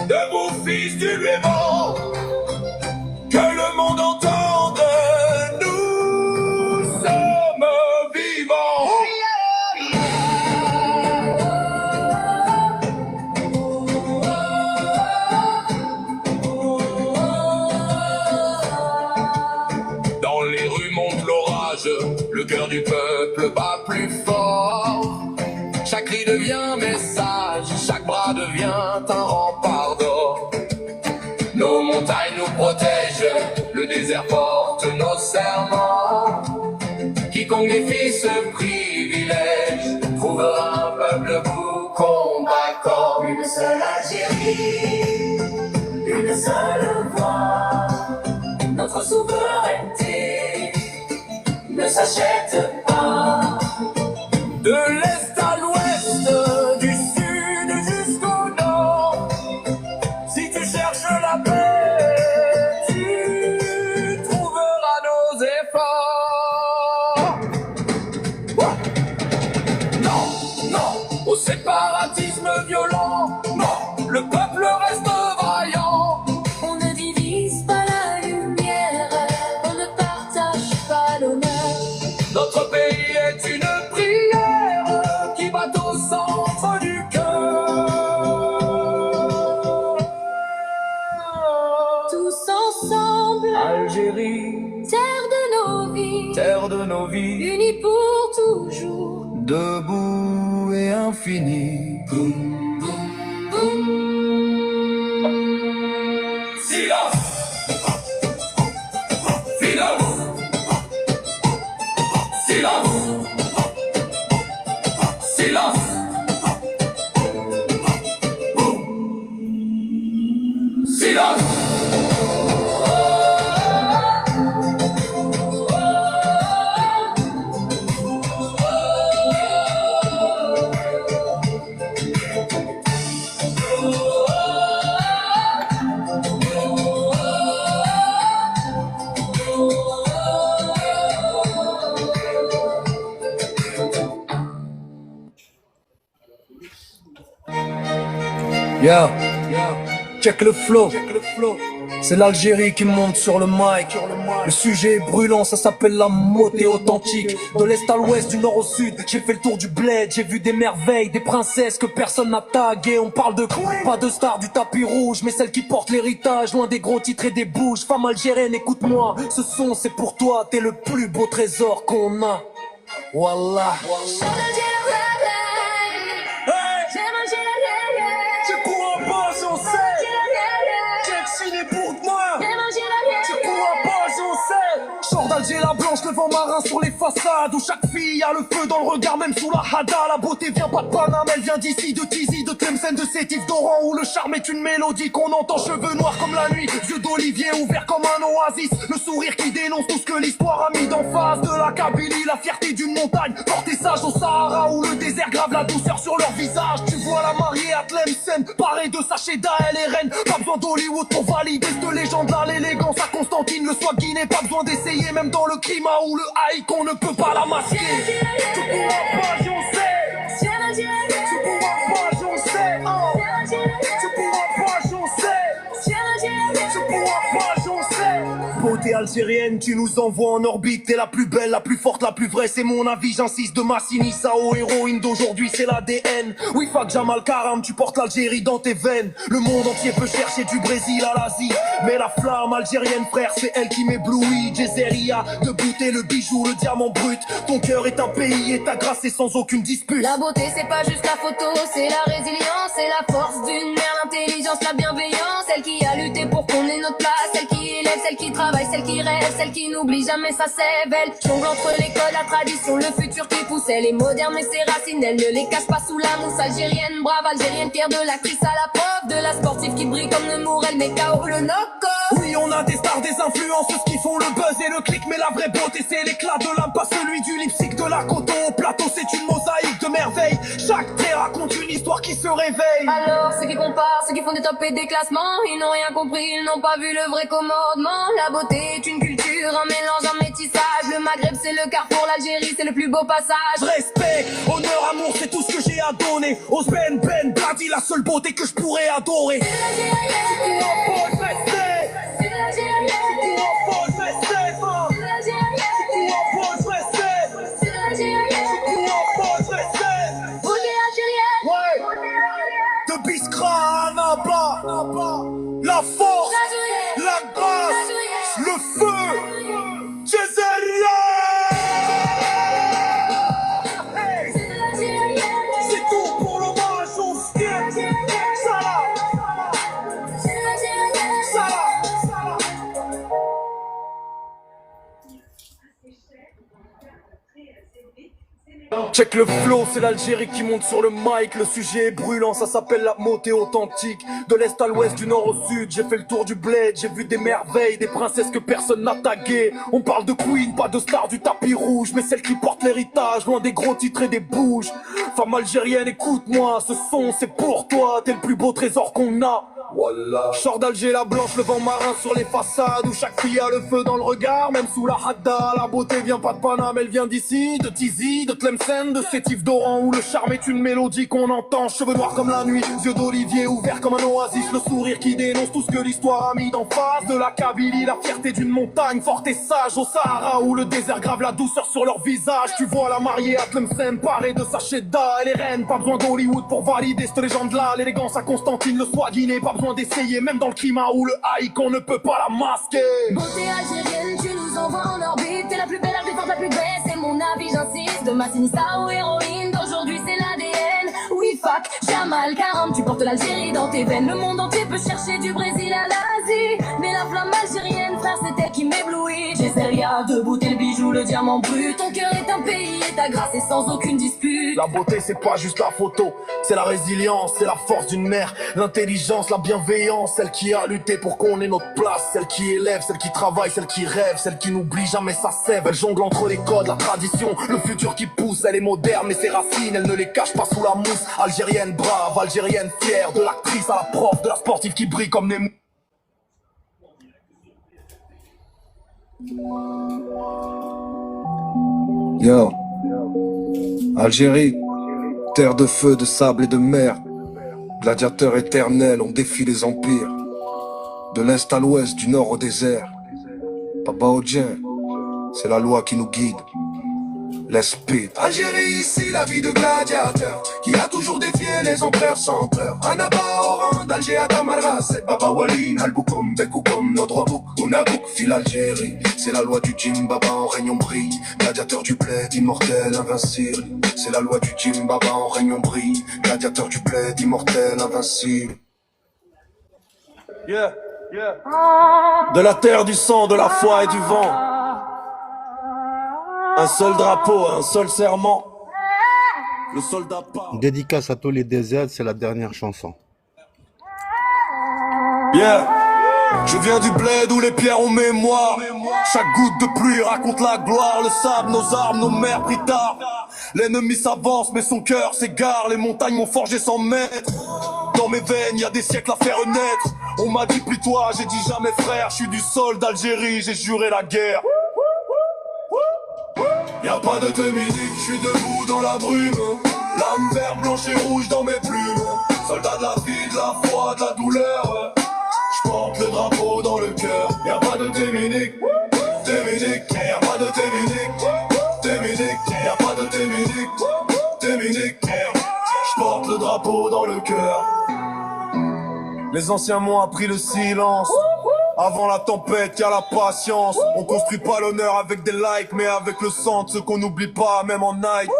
Speaker 6: debout fils du vivant, que le monde entende, nous sommes vivants. Dans les rues monte l'orage, le cœur du peuple bat plus fort. Chaque cri devient message, chaque bras devient un rempart d'or. Nos montagnes nous protègent, le désert porte nos serments. Quiconque défie ce privilège trouvera un peuple debout combattant.
Speaker 3: Une seule Algérie, une seule voix. Notre souveraineté ne s'achète pas.
Speaker 8: De l'est à l'ouest, du sud jusqu'au nord. Si tu cherches la paix, tu trouveras nos efforts.
Speaker 6: Non, non, au séparatisme violent, non, le peuple reste vaillant.
Speaker 4: On ne divise pas la lumière, on ne partage pas l'honneur.
Speaker 6: Notre pays est une prière qui bat au centre du cœur.
Speaker 4: Tous ensemble,
Speaker 8: Algérie,
Speaker 4: terre de nos vies,
Speaker 8: terre de nos vies,
Speaker 4: unis pour toujours.
Speaker 8: debout et infini.
Speaker 6: Silence! Silence! Silence! Silence! Silence!
Speaker 8: Yeah, check le flow. C'est l'Algérie qui monte sur le mic. Le sujet est brûlant, ça s'appelle la motée authentique. De l'est à l'ouest, du nord au sud, j'ai fait le tour du bled. J'ai vu des merveilles, des princesses que personne n'a taguées. On parle de pas de stars du tapis rouge, mais celles qui portent l'héritage, loin des gros titres et des bouges. Femme algérienne, écoute-moi, ce son c'est pour toi. T'es le plus beau trésor qu'on a. Wallah.
Speaker 3: C'est pour un pas, on sait. Quel ciné pour moi. C'est pour un pas, on sait.
Speaker 8: Sors d'Alger la blanche, le vent marin sur les façades. Où chaque fille a le feu dans le regard, même sous la hada. La beauté vient pas de Paname, elle vient d'ici, de Tizi, de Tlemcen, de Sétif, d'Oran. Où le charme est une mélodie qu'on entend, cheveux noirs comme la nuit, yeux d'olivier ouverts comme un oasis. Le sourire qui dénonce tout ce que l'histoire a mis d'en face. De la Kabylie, la fierté d'une montagne, portée sage au Sahara. Où le désert grave la douceur sur leur visage. Tu vois la mariée à Tlemcen, parée de Sacheda, elle est reine. Pas besoin d'Hollywood pour valider cette légende là, l'élégance à Constantine, le swag guinéen, pas besoin d'essayer, même dans le climat ou le haïk, on ne peut pas la masquer. Tu pourras pas, j'en sais. Tu pourras pas, j'en sais. Tu pourras pas, j'en sais. Tu pourras pas, j'en sais. Beauté algérienne, tu nous envoies en orbite. T'es la plus belle, la plus forte, la plus vraie, c'est mon avis. J'insiste de Massini, Sao, héroïne d'aujourd'hui, c'est l'ADN. Oui, Fak Jamal Karam, tu portes l'Algérie dans tes veines. Le monde entier peut chercher du Brésil à l'Asie, mais la flamme algérienne, frère, c'est elle qui m'éblouit. Jezzeria, debout t'es le bijou, le diamant brut. Ton cœur est un pays et ta grâce est sans aucune dispute.
Speaker 4: La beauté c'est pas juste la photo, c'est la résilience, c'est la force d'une mère, l'intelligence, la bienveillance. Celle qui a lutté pour qu'on ait notre place, celle qui élève, celle qui travaille, celle qui rêve, celle qui n'oublie jamais sa sève. Elle jongle entre l'école, la tradition, le futur qui pousse. Elle est moderne mais ses racines, elle ne les cache pas sous la mousse. Algérienne, brave, algérienne, fière de l'actrice à la prof, de la sportive qui brille comme Nemour, elle met KO le knock-off.
Speaker 8: Oui, on a des stars, des influenceuses qui font le buzz et le clic, mais la vraie beauté c'est l'éclat de l'âme, pas celui du lipstick, de la coton au plateau, c'est une mosaïque de merveilles. Chaque trait raconte une histoire qui se réveille.
Speaker 4: Alors ceux qui comparent, ceux qui font des tops et des classements, ils n'ont rien compris, ils n'ont pas vu le vrai commandement. La beauté est une culture cultures, un mélange, un métissage. Le Maghreb c'est le carrefour, l'Algérie c'est le plus beau passage.
Speaker 8: Respect, honneur, amour, c'est tout ce que j'ai à donner. Ose Ben, Bladi, la seule beauté que je pourrais adorer.
Speaker 4: C'est l'Algérienne, c'est l'Algérienne,
Speaker 8: de Biskra à Naba, la force, la grâce, le feu, Jezzeria. Hey. C'est tout pour l'hommage au fier. Salah, Salah. Check le flow, c'est l'Algérie qui monte sur le mic. Le sujet est brûlant, ça s'appelle la montée authentique. De l'est à l'ouest, du nord au sud, j'ai fait le tour du bled. J'ai vu des merveilles, des princesses que personne n'a taguées. On parle de queen, pas de star du tapis rouge, mais celle qui porte l'héritage, loin des gros titres et des bouges. Femme algérienne, écoute-moi, ce son c'est pour toi. T'es le plus beau trésor qu'on a. Wallah. Chors d'Alger, la blanche, le vent marin sur les façades, où chaque fille a le feu dans le regard, même sous la hadda. La beauté vient pas de Paname, elle vient d'ici, de Tizi, de Tlemcen, de Sétif d'Oran, où le charme est une mélodie qu'on entend. Cheveux noirs comme la nuit, yeux d'olivier ouverts comme un oasis, le sourire qui dénonce tout ce que l'histoire a mis d'en face. De la Kabylie, la fierté d'une montagne forte et sage, au Sahara où le désert grave la douceur sur leur visage. Tu vois la mariée à Tlemcen parée de sa chedda, elle est reine, pas besoin d'Hollywood pour valider cette légende-là. L'élégance à Constantine, le soie guiné, pas besoin d'essayer, même dans le climat où le haïk on ne peut pas la masquer.
Speaker 4: Beauté algérienne, tu nous envoies en orbite. T'es la plus belle, la plus forte, la plus belle, c'est mon avis, j'insiste. De Massinissa ou héroïne, d'aujourd'hui c'est l'ADN. Oui, fac, Jamal, Karam, tu portes l'Algérie dans tes veines. Le monde entier peut chercher du Brésil à l'Asie, mais la flamme algérienne, frère, c'est elle qui m'éblouit. Jezzeria, debout, t'es le bijou, le diamant brut. Ton cœur est un pays et ta grâce est sans aucune dispute.
Speaker 8: La beauté c'est pas juste la photo, c'est la résilience, c'est la force d'une mère, l'intelligence, la bienveillance, celle qui a lutté pour qu'on ait notre place, celle qui élève, celle qui travaille, celle qui rêve, celle qui n'oublie jamais sa sève. Elle jongle entre les codes, la tradition, le futur qui pousse. Elle est moderne mais ses racines, elle ne les cache pas sous la mousse. Algérienne brave, algérienne fière, de l'actrice à la prof, de la sportive qui brille comme Nemo.
Speaker 9: Yo, Algérie, terre de feu, de sable et de mer. Gladiateur éternel, on défie les empires. De l'est à l'ouest, du nord au désert. Papa Odien, c'est la loi qui nous guide. L'esprit.
Speaker 1: Algérie, ici la vie de gladiateur qui a toujours défié les empereurs sans peur. Annaba, Oran, d'Alger à Tamarra, c'est Baba Walin, Alboukoum, Bekoukoum, notre bouk, Ounabouk, file Algérie. C'est la loi du Jim Baba, en règne on brille. Gladiateur du bled, immortel, invincible. C'est la loi du Jim Baba, en règne on brille. Gladiateur du bled, immortel, invincible.
Speaker 8: Yeah, yeah. De la terre, du sang, de la foi et du vent. Un seul drapeau, un seul serment. Le soldat part.
Speaker 2: Dédicace à tous les DZ, c'est la dernière chanson.
Speaker 8: Yeah. Je viens du bled où les pierres ont mémoire. Chaque goutte de pluie raconte la gloire. Le sable, nos armes, nos mères pris tard. L'ennemi s'avance mais son cœur s'égare. Les montagnes m'ont forgé sans maître. Dans mes veines, y a des siècles à faire naître. On m'a dit plie-toi, j'ai dit jamais frère. Je suis du sol d'Algérie, j'ai juré la guerre.
Speaker 1: Y'a pas de Dominique, je suis debout dans la brume. L'âme vert, blanche et rouge dans mes plumes. Soldat de la vie, de la foi, de la douleur. J'porte le drapeau dans le cœur. Y'a pas de Dominique, Dominique. Y'a pas de Dominique, Dominique. Y'a pas de Dominique, Dominique. J'porte le drapeau dans le cœur.
Speaker 8: Les anciens m'ont appris le silence. Avant la tempête, y'a la patience. On construit pas l'honneur avec des likes, mais avec le sang de ceux qu'on n'oublie pas, même en night.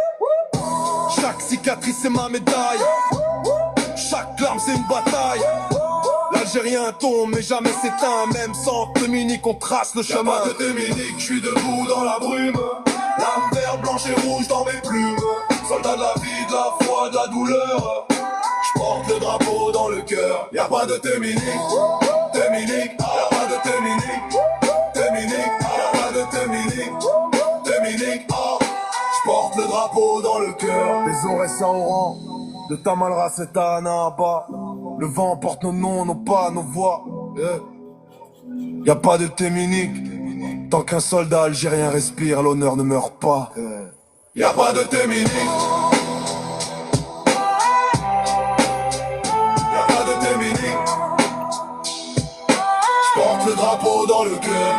Speaker 8: Chaque cicatrice c'est ma médaille. Chaque larme c'est une bataille. L'Algérien tombe mais jamais s'éteint. Même sans Dominique on trace le chemin.
Speaker 1: Y'a pas de Dominique, je suis debout dans la brume. L'âme vert, blanche et rouge dans mes plumes. Soldat de la vie, de la foi, de la douleur. J'porte le drapeau dans le cœur. Y'a pas de Dominique, Dominique. Y'a pas de Dominique, Dominique. Y'a pas de Dominique, Dominique. J'porte le drapeau dans le cœur.
Speaker 8: Des Aurès à Oran, de Tamalra c'est à Annaba. Le vent porte nos noms, nos pas, nos voix. Yeah. Y'a pas de Dominique,
Speaker 7: Tant qu'un soldat algérien respire, l'honneur ne meurt pas.
Speaker 1: Y'a pas de Témini. Y'a pas de Témini. J'porte le drapeau dans le cœur.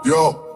Speaker 1: Yo.